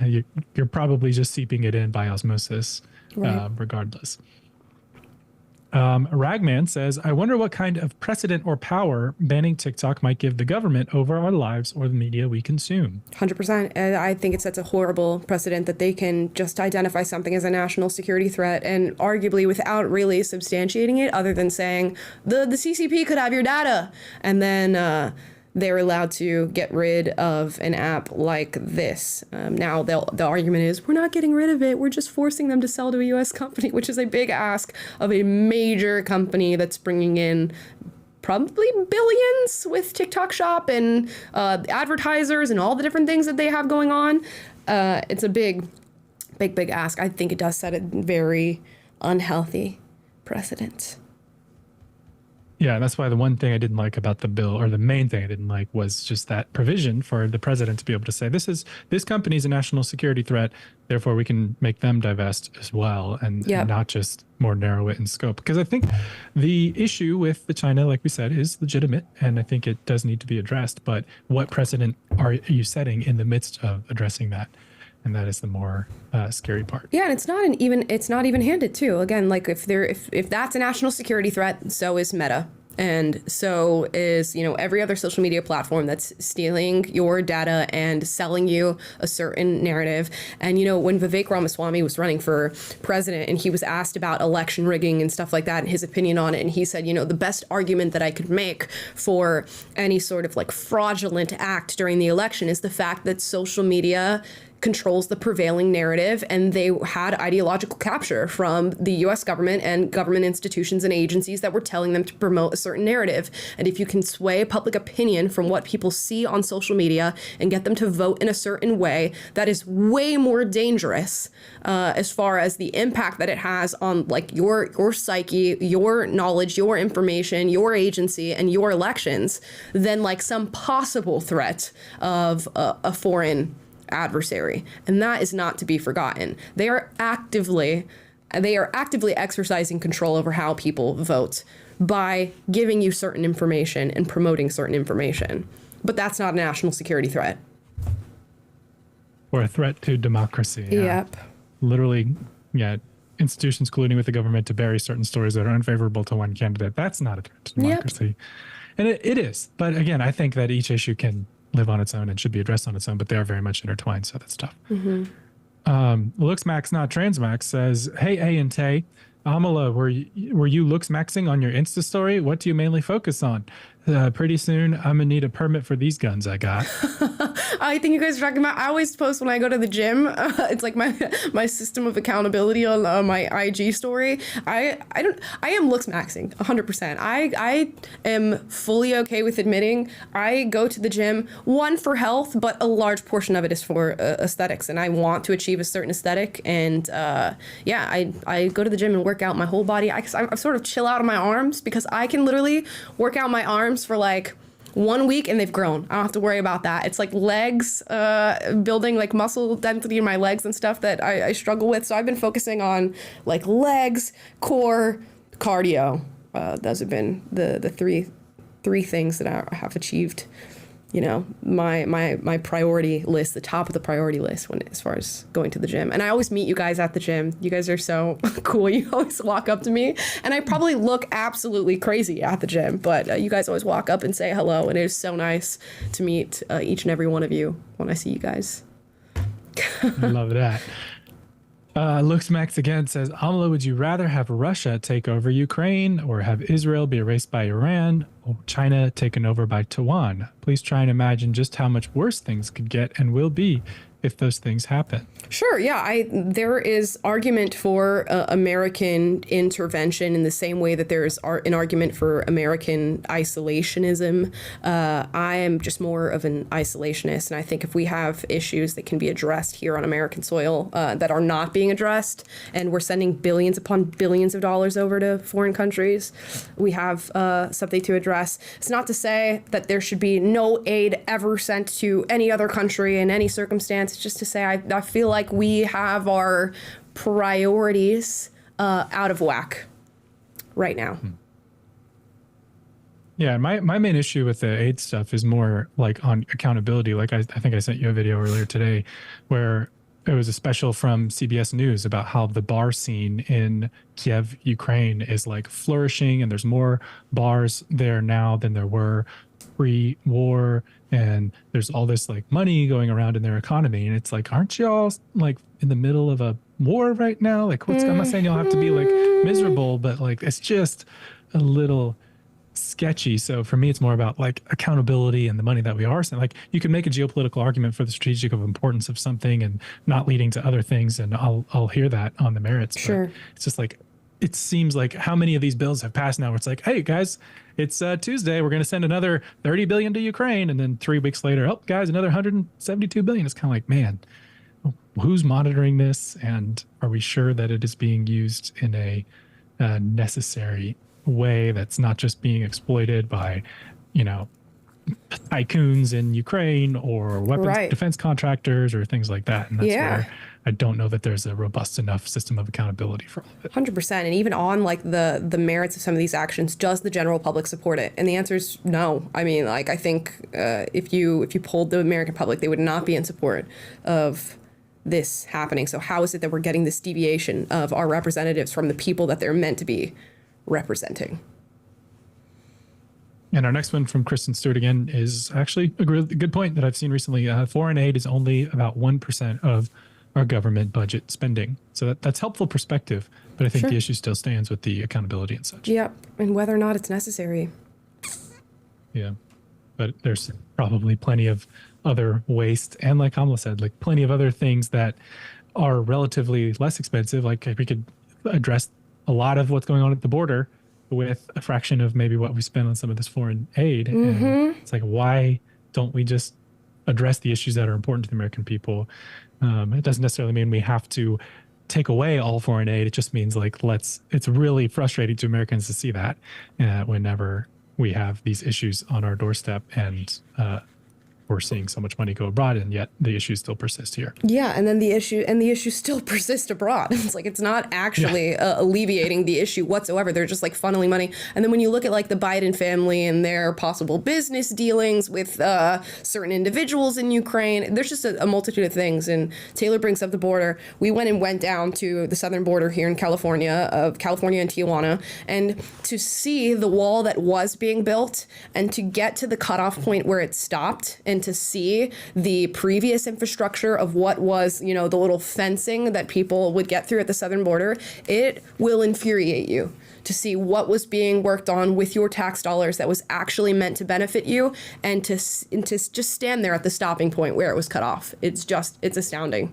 you're probably just seeping it in by osmosis, regardless. Ragman says, I wonder what kind of precedent or power banning TikTok might give the government over our lives or the media we consume. 100%. I think it sets a horrible precedent that they can just identify something as a national security threat, and arguably without really substantiating it, other than saying the CCP could have your data, and then they're allowed to get rid of an app like this. Now, the argument is, we're not getting rid of it. We're just forcing them to sell to a U.S. company, which is a big ask of a major company that's bringing in probably billions with TikTok Shop and advertisers and all the different things that they have going on. It's a big ask. I think it does set a very unhealthy precedent. Yeah, that's why the one thing I didn't like about the bill, or the main thing I didn't like, was just that provision for the president to be able to say, this company is a national security threat, therefore we can make them divest as well, and not just more narrow it in scope. Because I think the issue with the China, like we said, is legitimate, and I think it does need to be addressed. But what precedent are you setting in the midst of addressing that? And that is the more scary part. Yeah, and it's not even handed too. Again, like if that's a national security threat, so is Meta, and so is every other social media platform that's stealing your data and selling you a certain narrative. And when Vivek Ramaswamy was running for president, and he was asked about election rigging and stuff like that, and his opinion on it, and he said, the best argument that I could make for any sort of like fraudulent act during the election is the fact that social media controls the prevailing narrative, and they had ideological capture from the US government and government institutions and agencies that were telling them to promote a certain narrative. And if you can sway public opinion from what people see on social media and get them to vote in a certain way, that is way more dangerous as far as the impact that it has on like your psyche, your knowledge, your information, your agency, and your elections than like some possible threat of a foreign adversary. And that is not to be forgotten. They are actively exercising control over how people vote by giving you certain information and promoting certain information. But that's not a national security threat. Or a threat to democracy. Yep. Literally, institutions colluding with the government to bury certain stories that are unfavorable to one candidate. That's not a threat to democracy. Yep. And it is. But again, I think that each issue can live on its own and should be addressed on its own, but they are very much intertwined, so that's tough. Looks Max Not Transmax says, hey, A and Tay, Amala, were you looks maxing on your Insta story? What do you mainly focus on? Pretty soon, I'm gonna need a permit for these guns I got. I think you guys are talking about. I always post when I go to the gym. It's like my system of accountability on my IG story. I am looks maxing 100%. I am fully okay with admitting I go to the gym, one, for health, but a large portion of it is for aesthetics, and I want to achieve a certain aesthetic. And I go to the gym and work out my whole body. I sort of chill out on my arms because I can literally work out my arms for like 1 week and they've grown. I don't have to worry about that. It's like legs, building like muscle density in my legs and stuff that I struggle with. So I've been focusing on like legs, core, cardio. Those have been the three things that I have achieved. You know, my priority list, the top of the priority list as far as going to the gym. And I always meet you guys at the gym. You guys are so cool. You always walk up to me, and I probably look absolutely crazy at the gym, but you guys always walk up and say hello, and it is so nice to meet each and every one of you when I see you guys. I love that. Looks Max again says, Amala, would you rather have Russia take over Ukraine or have Israel be erased by Iran or China taken over by Taiwan? Please try and imagine just how much worse things could get and will be if those things happen. Sure, yeah. There is argument for American intervention in the same way that there's an argument for American isolationism. I am just more of an isolationist, and I think if we have issues that can be addressed here on American soil that are not being addressed, and we're sending billions upon billions of dollars over to foreign countries, we have something to address. It's not to say that there should be no aid ever sent to any other country in any circumstance. It's just to say I feel like we have our priorities out of whack right now. Yeah, my main issue with the aid stuff is more like on accountability. Like I think I sent you a video earlier today where it was a special from CBS News about how the bar scene in Kiev, Ukraine is like flourishing, and there's more bars there now than there were pre-war, and there's all this like money going around in their economy, and it's like, aren't y'all like in the middle of a war right now? Like, I'm not saying y'all have to be like miserable, but like it's just a little sketchy. So for me, it's more about like accountability and the money that we are sending. Like, you can make a geopolitical argument for the strategic importance of something and not leading to other things, and I'll hear that on the merits. Sure. But it's just like, it seems like how many of these bills have passed now where it's like, hey guys, it's Tuesday, we're going to send another 30 billion to Ukraine, and then 3 weeks later, oh guys, another 172 billion. It's kind of like, man, who's monitoring this, and are we sure that it is being used in a necessary way that's not just being exploited by, you know, tycoons in Ukraine or weapons defense contractors or things like that. And that's where I don't know that there's a robust enough system of accountability for all of it. 100%. And even on like the merits of some of these actions, does the general public support it? And the answer is no. I mean, like, I think if you polled the American public, they would not be in support of this happening. So how is it that we're getting this deviation of our representatives from the people that they're meant to be representing? And our next one from Kristen Stewart again is actually a good point that I've seen recently. Foreign aid is only about 1% of our government budget spending. So that's helpful perspective, but I think the issue still stands with the accountability and such. Yep, and whether or not it's necessary. Yeah, but there's probably plenty of other waste, and like Kamala said, like plenty of other things that are relatively less expensive. Like we could address a lot of what's going on at the border with a fraction of maybe what we spend on some of this foreign aid. And it's like, why don't we just address the issues that are important to the American people? It doesn't necessarily mean we have to take away all foreign aid. It just means like, it's really frustrating to Americans to see that whenever we have these issues on our doorstep, and we're seeing so much money go abroad, and yet the issues still persist here. Yeah, and then the issue still persists abroad. It's like, it's not actually alleviating the issue whatsoever. They're just like funneling money. And then when you look at like the Biden family and their possible business dealings with certain individuals in Ukraine, there's just a multitude of things. And Taylor brings up the border. We went down to the southern border here in California, of California and Tijuana, and to see the wall that was being built and to get to the cutoff point where it stopped, and and to see the previous infrastructure of what was, you know, the little fencing that people would get through at the southern border, it will infuriate you to see what was being worked on with your tax dollars that was actually meant to benefit you, and to just stand there at the stopping point where it was cut off. It's astounding.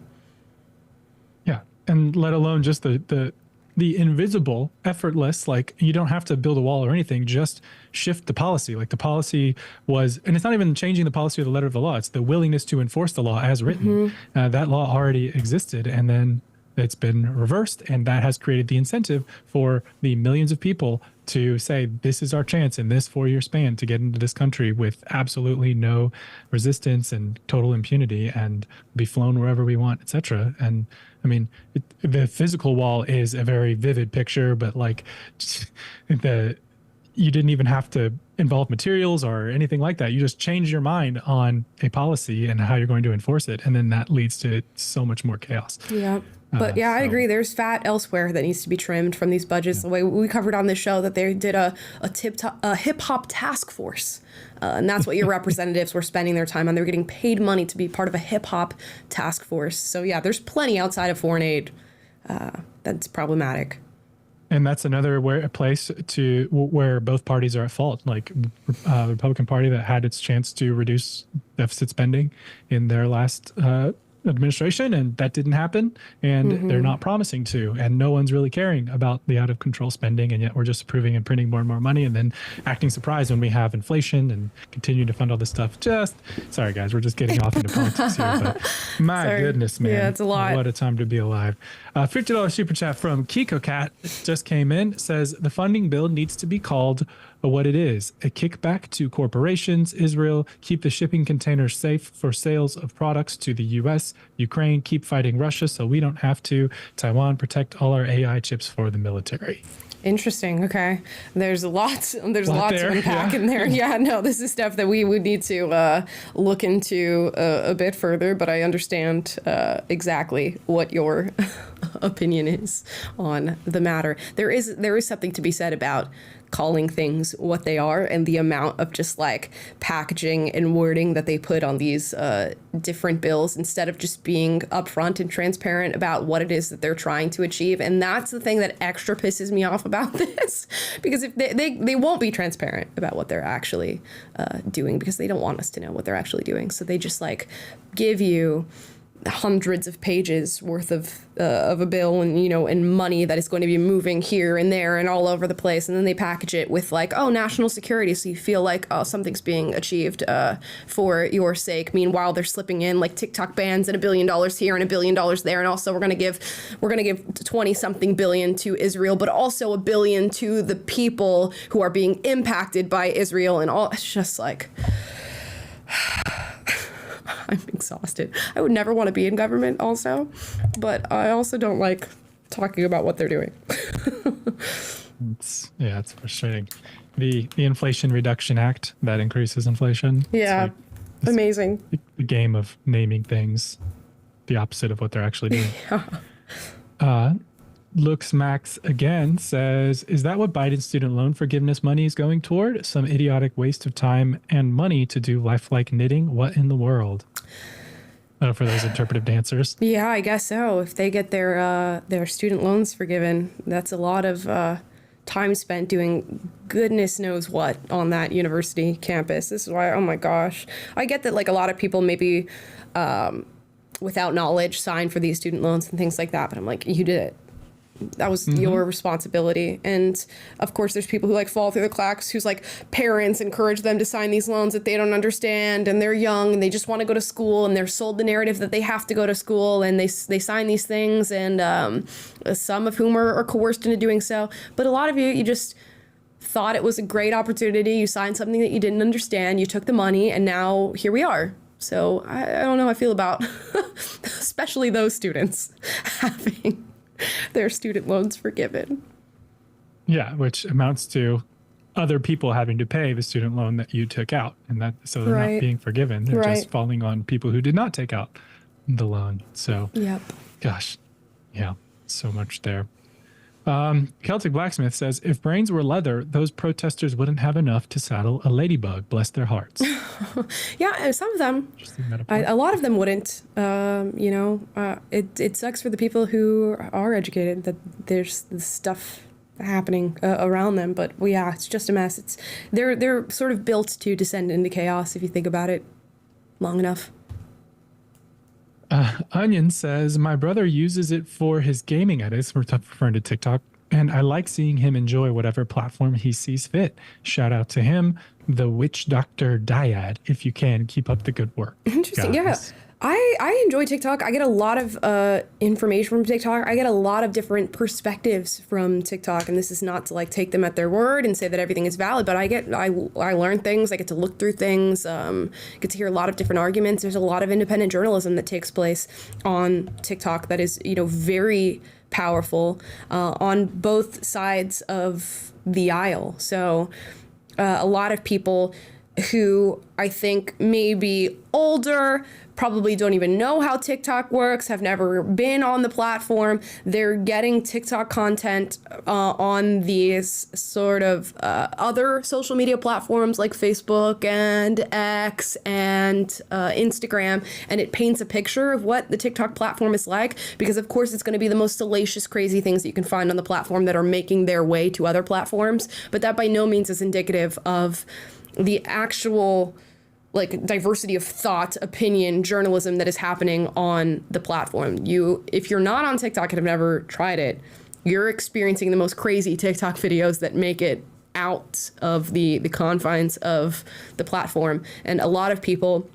Yeah, and let alone just the invisible, effortless, like you don't have to build a wall or anything, just shift the policy. Like the policy was, and it's not even changing the policy or the letter of the law, it's the willingness to enforce the law as written. That law already existed, and then it's been reversed, and that has created the incentive for the millions of people to say, this is our chance in this 4-year span to get into this country with absolutely no resistance and total impunity and be flown wherever we want, etc. And I mean, the physical wall is a very vivid picture, but like you didn't even have to involve materials or anything like that. You just change your mind on a policy and how you're going to enforce it, and then that leads to so much more chaos. Yeah. But I agree. There's fat elsewhere that needs to be trimmed from these budgets. The way we covered on this show that they did a hip hop task force, and that's what your representatives were spending their time on. They're getting paid money to be part of a hip hop task force. So yeah, there's plenty outside of foreign aid that's problematic. And that's another place where both parties are at fault. Like the Republican Party that had its chance to reduce deficit spending in their last administration, and that didn't happen, and they're not promising to, and no one's really caring about the out of control spending, and yet we're just approving and printing more and more money and then acting surprised when we have inflation and continue to fund all this stuff. Sorry guys, we're just getting off into politics here, but my goodness, man. Yeah, it's a lot. What a time to be alive. $50 super chat from Kiko Cat just came in, says the funding bill needs to be called what it is: a kickback to corporations. Israel, keep the shipping containers safe for sales of products to the U.S. Ukraine, keep fighting Russia so we don't have to. Taiwan, protect all our AI chips for the military. Interesting. Okay. There's a lot to unpack in there. Yeah, no, this is stuff that we would need to look into a bit further, but I understand exactly what your opinion is on the matter. There is something to be said about calling things what they are, and the amount of just like packaging and wording that they put on these different bills instead of just being upfront and transparent about what it is that they're trying to achieve. And that's the thing that extra pisses me off about this, because if they won't be transparent about what they're actually doing, because they don't want us to know what they're actually doing. So they just like give you hundreds of pages worth of a bill, and and money that is going to be moving here and there and all over the place, and then they package it with like, oh, national security, so you feel like, oh, something's being achieved for your sake. Meanwhile, they're slipping in like TikTok bans and $1 billion here and $1 billion there, and also we're gonna give 20-something billion to Israel, but also $1 billion to the people who are being impacted by Israel, and all. It's just like. I'm exhausted. I would never want to be in government also, but I also don't like talking about what they're doing. It's frustrating. The Inflation Reduction Act, that increases inflation. Yeah, it's amazing. The game of naming things the opposite of what they're actually doing. Yeah. Looks Max again says, is that what Biden's student loan forgiveness money is going toward? Some idiotic waste of time and money to do lifelike knitting? What in the world? For those interpretive dancers. Yeah, I guess so. If they get their student loans forgiven, that's a lot of time spent doing goodness knows what on that university campus. This is why, oh my gosh. I get that like a lot of people maybe without knowledge sign for these student loans and things like that, but I'm like, you did it. That was your responsibility. And of course, there's people who like fall through the cracks, whose like parents encourage them to sign these loans that they don't understand, and they're young and they just want to go to school, and they're sold the narrative that they have to go to school, and they sign these things, and some of whom are coerced into doing so. But a lot of you just thought it was a great opportunity. You signed something that you didn't understand. You took the money, and now here we are. So I don't know how I feel about especially those students having their student loans forgiven. Yeah, which amounts to other people having to pay the student loan that you took out, and that so they're not being forgiven. They're just falling on people who did not take out the loan. So, yep. Gosh, yeah, so much there. Celtic Blacksmith says, if brains were leather, those protesters wouldn't have enough to saddle a ladybug. Bless their hearts. Yeah, some of them. A lot of them wouldn't. It sucks for the people who are educated that there's this stuff happening around them. But yeah, it's just a mess. They're sort of built to descend into chaos if you think about it long enough. Onion says, my brother uses it for his gaming edits. We're referring to TikTok. And I like seeing him enjoy whatever platform he sees fit. Shout out to him, the Witch Doctor Dyad. If you can, keep up the good work. Interesting. Guys. Yeah. I enjoy TikTok. I get a lot of information from TikTok. I get a lot of different perspectives from TikTok, and this is not to like take them at their word and say that everything is valid, but I learn things. I get to look through things. Get to hear a lot of different arguments. There's a lot of independent journalism that takes place on TikTok that is very powerful on both sides of the aisle. So a lot of people who I think may be older, probably don't even know how TikTok works, have never been on the platform. They're getting TikTok content on these sort of other social media platforms like Facebook and X and Instagram, and it paints a picture of what the TikTok platform is like, because of course it's going to be the most salacious, crazy things that you can find on the platform that are making their way to other platforms, but that by no means is indicative of the actual diversity of thought, opinion, journalism that is happening on the platform. If you're not on TikTok and have never tried it, you're experiencing the most crazy TikTok videos that make it out of the confines of the platform. And a lot of people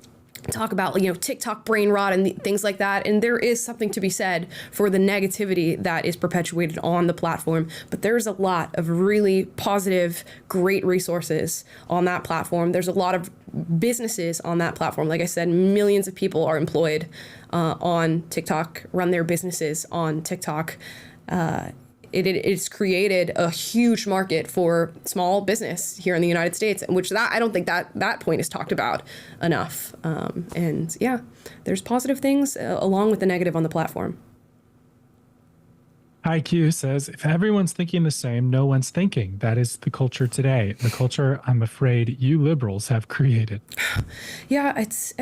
talk about TikTok brain rot and things like that, and there is something to be said for the negativity that is perpetuated on the platform, but there's a lot of really positive, great resources on that platform. There's a lot of businesses on that platform. Like I said, millions of people are employed on TikTok, run their businesses on TikTok. It's created a huge market for small business here in the United States, which I don't think that point is talked about enough. And yeah, there's positive things along with the negative on the platform. IQ says, if everyone's thinking the same, no one's thinking. That is the culture today. The culture I'm afraid you liberals have created. Yeah, it's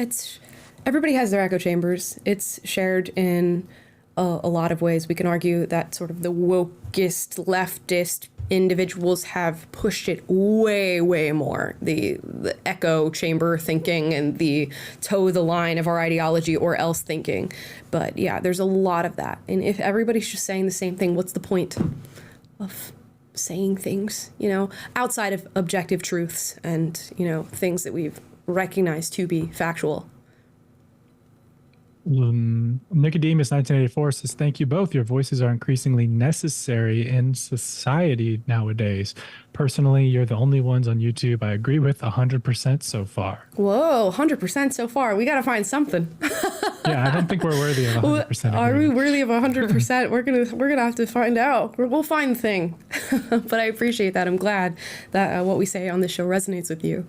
everybody has their echo chambers. It's shared in a lot of ways. We can argue that sort of the wokest, leftist individuals have pushed it way, way more. The echo chamber thinking and the toe the line of our ideology or else thinking. But yeah, there's a lot of that. And if everybody's just saying the same thing, what's the point of saying things, outside of objective truths and, things that we've recognized to be factual? Nicodemus 1984 says, thank you both. Your voices are increasingly necessary in society nowadays. Personally, you're the only ones on YouTube I agree with 100% so far. Whoa, 100% so far. We got to find something. Yeah, I don't think we're worthy of 100%. Are we worthy of 100%? We're gonna have to find out. We'll find the thing. But I appreciate that. I'm glad that what we say on this show resonates with you.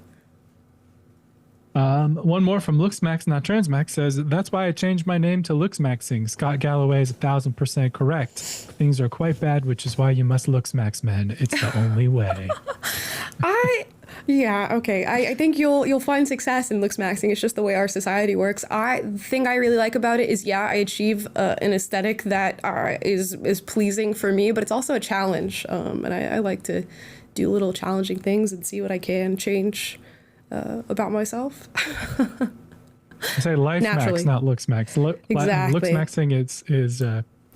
One more from LooksMax, not Transmax, says, that's why I changed my name to LooksMaxing. Scott Galloway is 1,000% correct. Things are quite bad, which is why you must LooksMax, men. It's the only way. I think you'll find success in LooksMaxing. It's just the way our society works. The thing I really like about it is, I achieve an aesthetic that is pleasing for me, but it's also a challenge. And I like to do little challenging things and see what I can change about myself. I say Life Max, not Looks Max. Exactly. Looks Maxing is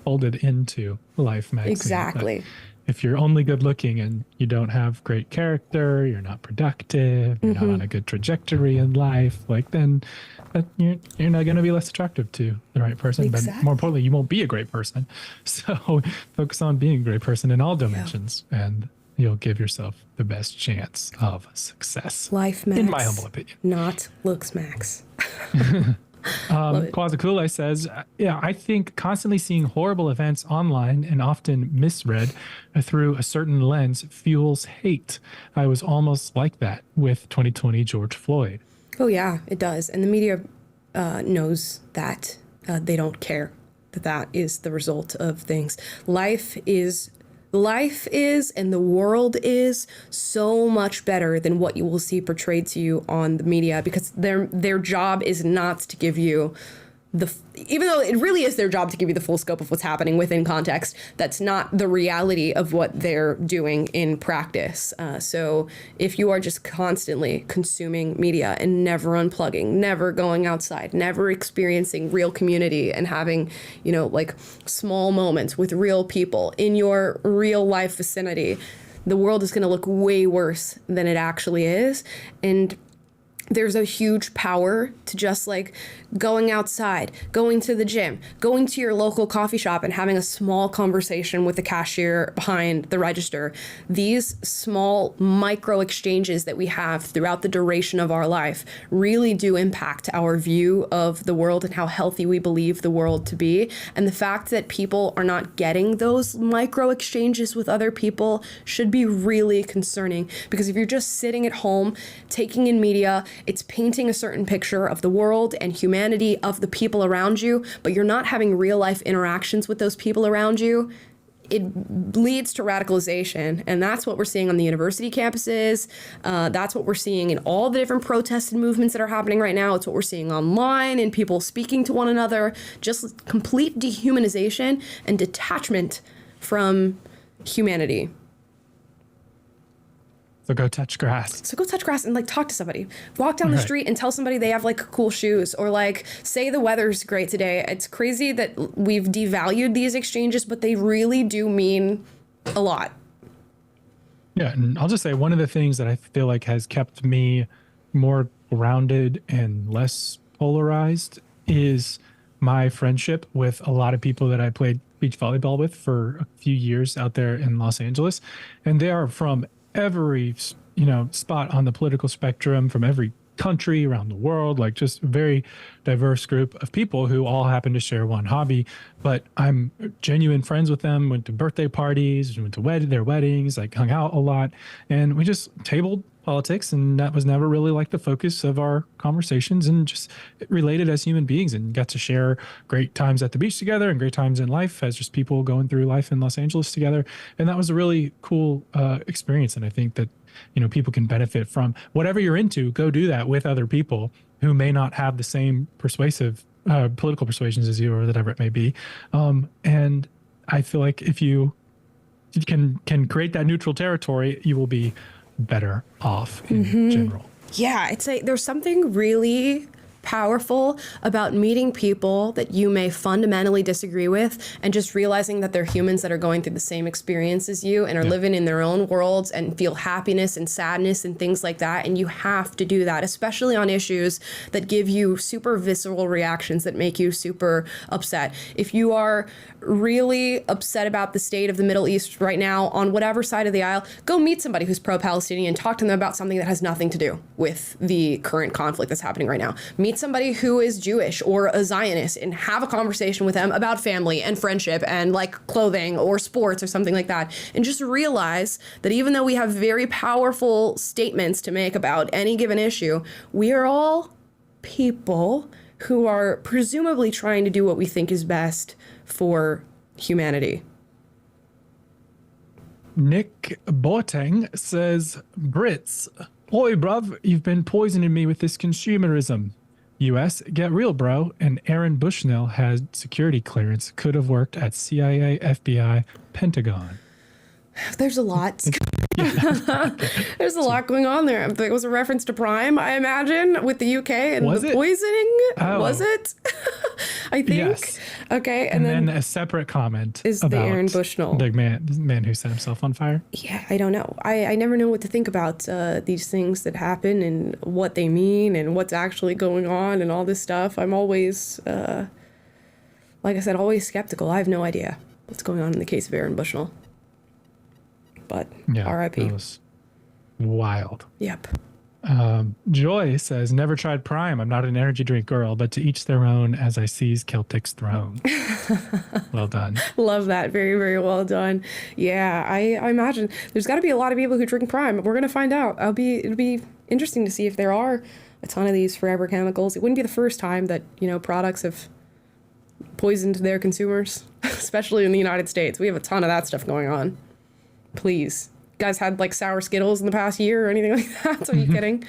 folded into Life Maxing. Exactly. But if you're only good looking and you don't have great character, you're not productive, you're not on a good trajectory in life, then you're not going to be less attractive to the right person. Exactly. But more importantly, you won't be a great person. So focus on being a great person in all dimensions, and you'll give yourself the best chance of success. Life Max. In my humble opinion. Not Looks Max. Quazakule says, I think constantly seeing horrible events online and often misread through a certain lens fuels hate. I was almost like that with 2020 George Floyd. Oh, yeah, it does. And the media knows that. They don't care that is the result of things. Life is life is and the world is so much better than what you will see portrayed to you on the media, because their job is not to give you even though it really is their job to give you the full scope of what's happening within context, that's not the reality of what they're doing in practice. So if you are just constantly consuming media and never unplugging, never going outside, never experiencing real community and having, like small moments with real people in your real life vicinity, the world is going to look way worse than it actually is. And there's a huge power to just like going outside, going to the gym, going to your local coffee shop and having a small conversation with the cashier behind the register. These small micro exchanges that we have throughout the duration of our life really do impact our view of the world and how healthy we believe the world to be. And the fact that people are not getting those micro exchanges with other people should be really concerning, because if you're just sitting at home taking in media, it's painting a certain picture of the world and humanity, of the people around you, but you're not having real life interactions with those people around you. It leads to radicalization, and that's what we're seeing on the university campuses. That's what we're seeing in all the different protests and movements that are happening right now. It's what we're seeing online and people speaking to one another. Just complete dehumanization and detachment from humanity. So go touch grass. So go touch grass and like talk to somebody. Walk down the street and tell somebody they have like cool shoes, or like say the weather's great today. It's crazy that we've devalued these exchanges, but they really do mean a lot. Yeah, and I'll just say one of the things that I feel like has kept me more grounded and less polarized is my friendship with a lot of people that I played beach volleyball with for a few years out there in Los Angeles. And they are from every spot on the political spectrum, from every country around the world, like just a very diverse group of people who all happen to share one hobby. But I'm genuine friends with them, went to birthday parties, went to their weddings, like hung out a lot, and we just tabled politics, and that was never really like the focus of our conversations, and just related as human beings and got to share great times at the beach together and great times in life as just people going through life in Los Angeles together. And that was a really cool experience. And I think that, people can benefit from whatever you're into. Go do that with other people who may not have the same persuasive political persuasions as you, or whatever it may be. And I feel like if you can create that neutral territory, you will be better off in general. Yeah, there's something really powerful about meeting people that you may fundamentally disagree with and just realizing that they're humans that are going through the same experience as you and are living in their own worlds and feel happiness and sadness and things like that. And you have to do that, especially on issues that give you super visceral reactions that make you super upset. If you are really upset about the state of the Middle East right now, on whatever side of the aisle, go meet somebody who's pro-Palestinian, talk to them about something that has nothing to do with the current conflict that's happening right now. Meet somebody who is Jewish or a Zionist and have a conversation with them about family and friendship and like clothing or sports or something like that. And just realize that even though we have very powerful statements to make about any given issue, we are all people who are presumably trying to do what we think is best for humanity. Nick Boateng says, Brits, oi bruv, you've been poisoning me with this consumerism. US, get real, bro. And Aaron Bushnell had security clearance, could have worked at CIA, FBI, Pentagon. There's a lot. There's a lot going on there. It was a reference to Prime, I imagine, with the UK and the poisoning. Oh. Was it? I think. Yes. Okay. And then a separate comment is about the Aaron Bushnell, the man who set himself on fire. Yeah, I don't know. I never know what to think about these things that happen and what they mean and what's actually going on and all this stuff. I'm always, like I said, always skeptical. I have no idea what's going on in the case of Aaron Bushnell. But RIP. That was wild. Yep. Joy says, never tried Prime. I'm not an energy drink girl, but to each their own as I seize Celtic's throne. Well done. Love that. Very, very well done. Yeah, I imagine there's got to be a lot of people who drink Prime. We're going to find out. It'll be interesting to see if there are a ton of these forever chemicals. It wouldn't be the first time that, products have poisoned their consumers, especially in the United States. We have a ton of that stuff going on. Please. You guys had like sour Skittles in the past year or anything like that? Are you kidding?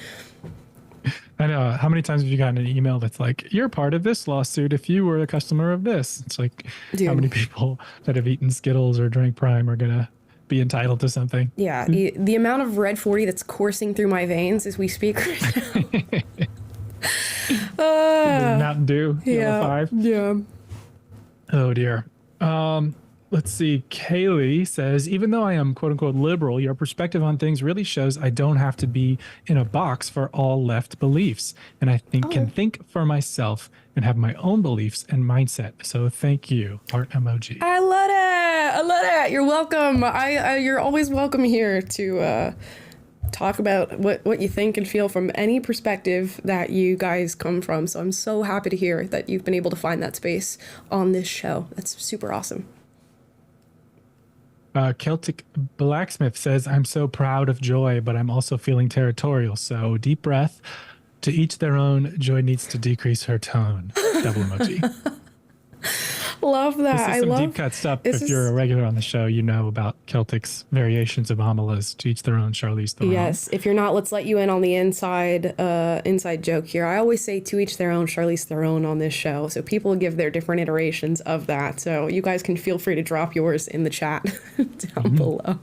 I know. How many times have you gotten an email that's like, you're part of this lawsuit if you were a customer of this? It's like, Dude. How many people that have eaten Skittles or drank Prime are going to be entitled to something? Yeah. The amount of red 40 that's coursing through my veins as we speak right now. Mountain Dew, Yellow 5. Yeah. Oh, dear. Let's see. Kaylee says, even though I am quote unquote liberal, your perspective on things really shows I don't have to be in a box for all left beliefs. And I can think for myself and have my own beliefs and mindset. So thank you. Heart emoji. I love it. I love it. You're welcome. You're always welcome here to talk about what you think and feel from any perspective that you guys come from. So I'm so happy to hear that you've been able to find that space on this show. That's super awesome. Celtic Blacksmith says, I'm so proud of Joy, but I'm also feeling territorial. So deep breath. To each their own. Joy needs to decrease her tone. Double emoji. Love that. This is some deep cut stuff. If you're a regular on the show, you know about Celtic's variations of homilas. To each their own, Charlize Theron. Yes. If you're not, let's let you in on the inside joke here. I always say to each their own, Charlize Theron on this show. So people give their different iterations of that. So you guys can feel free to drop yours in the chat down below.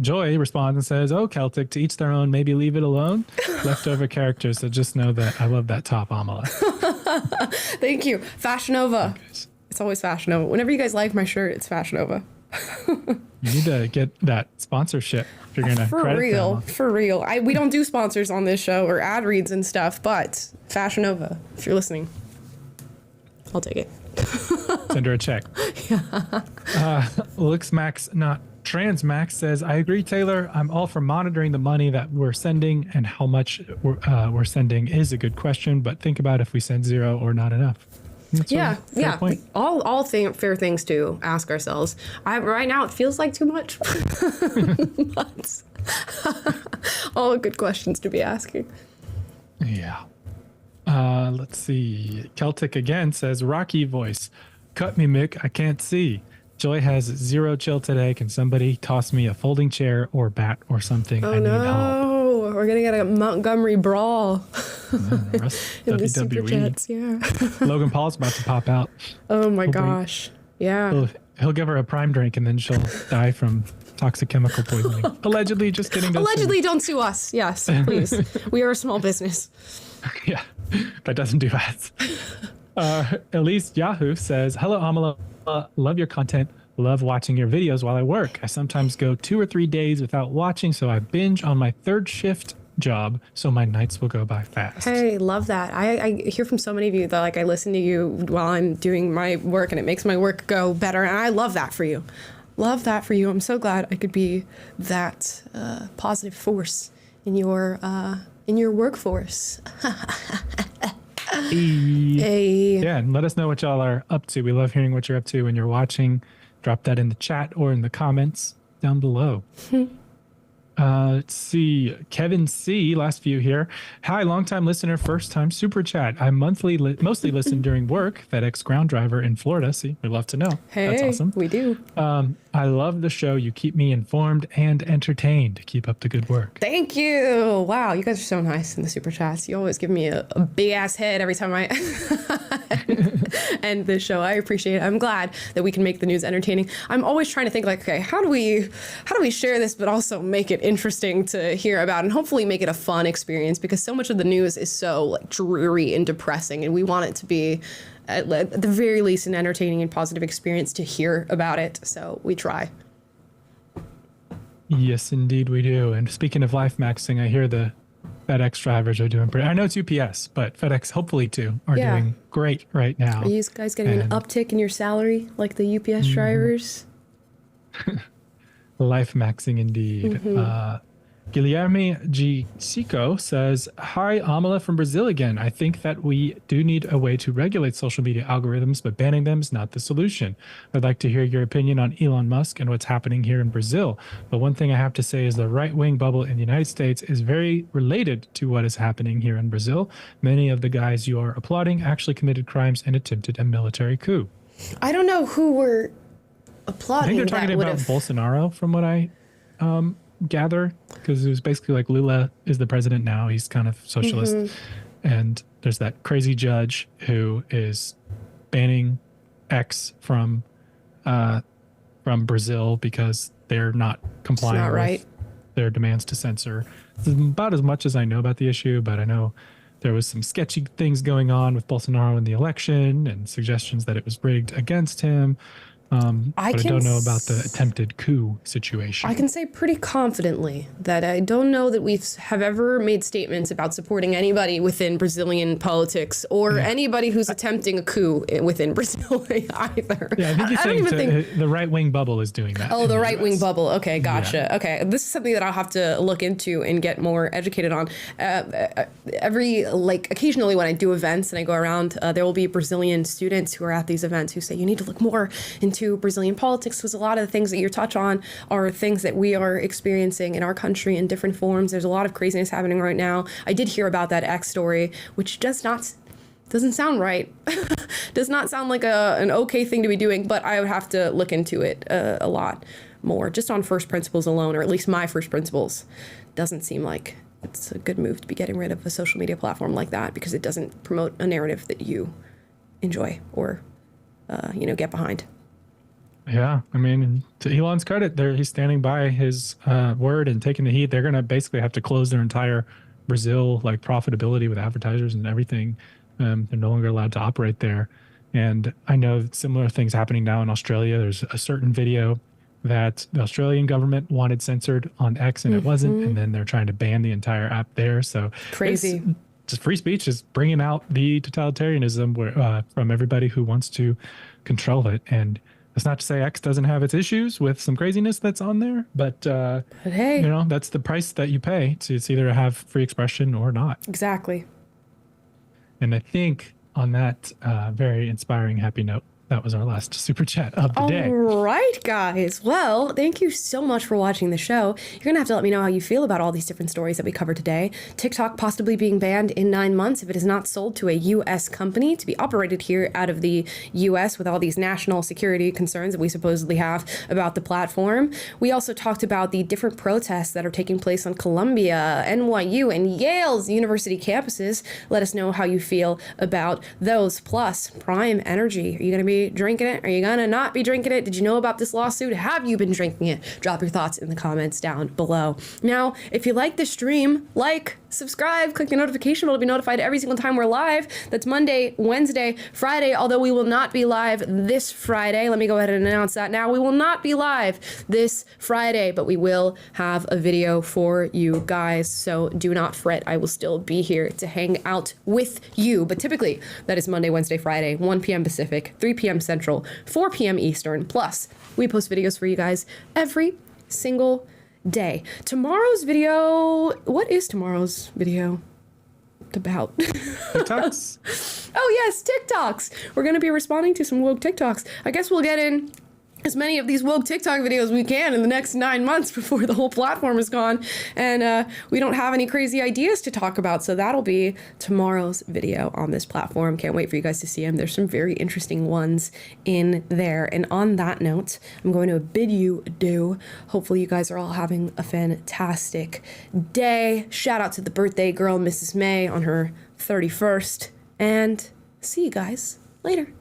Joy responds and says, oh, Celtic, to each their own, maybe leave it alone. Leftover characters, so just know that I love that top homila. Thank you. Fashion Nova. It's always Fashion Nova. Whenever you guys like my shirt, it's Fashion Nova. You need to get that sponsorship if you're going to credit them. For real. We don't do sponsors on this show or ad reads and stuff, but Fashion Nova, if you're listening, I'll take it. Send her a check. Yeah. Looks Max, not Trans Max says, I agree, Taylor. I'm all for monitoring the money that we're sending, and how much we're sending is a good question, but think about if we send zero or not enough. Yeah. All fair things to ask ourselves. Right now, it feels like too much. But all good questions to be asking. Yeah. Let's see. Celtic again says, Rocky voice. Cut me, Mick. I can't see. Joy has zero chill today. Can somebody toss me a folding chair or bat or something? Oh, I need help. no. We're going to get a Montgomery brawl. In the WWE. Superchats, yeah. Logan Paul's about to pop out. Oh, my gosh. Yeah. He'll give her a Prime drink and then she'll die from toxic chemical poisoning. Allegedly, just kidding. Allegedly, don't sue us. Yes, please. We are a small business. Yeah, that doesn't do ads. Elise Yahoo says, hello, Amala. Love your content. Love watching your videos while I work. I sometimes go 2 or 3 days without watching, so I binge on my third shift job, so my nights will go by fast. Hey, love that. I hear from so many of you that like I listen to you while I'm doing my work, and it makes my work go better, and I love that for you. Love that for you. I'm so glad I could be that positive force in your workforce. Hey. Yeah, and let us know what y'all are up to. We love hearing what you're up to when you're watching. Drop that in the chat or in the comments down below. Let's see. Kevin C, last few here. Hi, longtime listener, first time super chat. I mostly listen during work. FedEx ground driver in Florida. See, we love to know. Hey, that's awesome. We do. I love the show. You keep me informed and entertained. Keep up the good work. Thank you. Wow, you guys are so nice in the super chats. You always give me a big ass head every time I end this show. I appreciate it. I'm glad that we can make the news entertaining. I'm always trying to think like, okay, how do we share this, but also make it interesting to hear about, and hopefully make it a fun experience, because so much of the news is so like dreary and depressing, and we want it to be at the very least an entertaining and positive experience to hear about it. So we try. Yes, indeed we do. And speaking of life maxing, I hear the FedEx drivers are doing pretty. I know it's UPS, but FedEx hopefully too are doing great right now. Are you guys getting an uptick in your salary like the UPS drivers? Life maxing indeed. Guilherme G. Sico says, hi, Amala from Brazil again. I think that we do need a way to regulate social media algorithms, but banning them is not the solution. I'd like to hear your opinion on Elon Musk and what's happening here in Brazil. But one thing I have to say is the right-wing bubble in the United States is very related to what is happening here in Brazil. Many of the guys you are applauding actually committed crimes and attempted a military coup. I don't know who we're applauding. I think they're talking about Bolsonaro, from what I gather, because it was basically like Lula is the president now. He's kind of socialist, and there's that crazy judge who is banning X from Brazil because they're not complying with their demands to censor. It's about as much as I know about the issue, but I know there was some sketchy things going on with Bolsonaro in the election and suggestions that it was rigged against him. But I don't know about the attempted coup situation. I can say pretty confidently that I don't know that we have ever made statements about supporting anybody within Brazilian politics or anybody who's attempting a coup within Brazil either. Yeah, I think you're saying the right-wing bubble is doing that. Oh, the right-wing bubble. Okay, gotcha. Yeah. Okay, this is something that I'll have to look into and get more educated on. Occasionally when I do events and I go around, there will be Brazilian students who are at these events who say, you need to look more into Brazilian politics, because a lot of the things that you touch on are things that we are experiencing in our country in different forms. There's a lot of craziness happening right now. I did hear about that X story, which doesn't sound right. Does not sound like an okay thing to be doing, but I would have to look into it a lot more, just on first principles alone, or at least my first principles. Doesn't seem like it's a good move to be getting rid of a social media platform like that, because it doesn't promote a narrative that you enjoy or get behind. Yeah, I mean, to Elon's credit, he's standing by his word and taking the heat. They're going to basically have to close their entire Brazil profitability with advertisers and everything. They're no longer allowed to operate there. And I know similar things happening now in Australia. There's a certain video that the Australian government wanted censored on X and it wasn't, and then they're trying to ban the entire app there. So crazy. Just free speech is bringing out the totalitarianism from everybody who wants to control it. And that's not to say X doesn't have its issues with some craziness that's on there, but hey, that's the price that you pay to either have free expression or not. Exactly. And I think on that very inspiring, happy note, that was our last super chat of the day. All right, guys. Well, thank you so much for watching the show. You're going to have to let me know how you feel about all these different stories that we covered today. TikTok possibly being banned in 9 months if it is not sold to a U.S. company to be operated here out of the U.S. with all these national security concerns that we supposedly have about the platform. We also talked about the different protests that are taking place on Columbia, NYU, and Yale's university campuses. Let us know how you feel about those. Plus, Prime Energy. Are you going to be drinking it? Are you gonna not be drinking it? Did you know about this lawsuit? Have you been drinking it? Drop your thoughts in the comments down below. Now, if you like this stream, subscribe, click the notification bell to be notified every single time we're live. That's Monday, Wednesday, Friday, although we will not be live this Friday. Let me go ahead and announce that now. We will not be live this Friday, but we will have a video for you guys, so do not fret. I will still be here to hang out with you, but typically that is Monday, Wednesday, Friday, 1 p.m. Pacific, 3 p.m. Central, 4 p.m. Eastern. Plus, we post videos for you guys every single day. Tomorrow's video, what is tomorrow's video about? TikToks. Oh yes, TikToks. We're going to be responding to some woke TikToks. I guess we'll get in as many of these woke TikTok videos we can in the next 9 months before the whole platform is gone, and we don't have any crazy ideas to talk about, so that'll be tomorrow's video on this platform. Can't wait for you guys to see them. There's some very interesting ones in there. And on that note, I'm going to bid you adieu. Hopefully you guys are all having a fantastic day. Shout out to the birthday girl, Mrs. May, on her 31st, and see you guys later.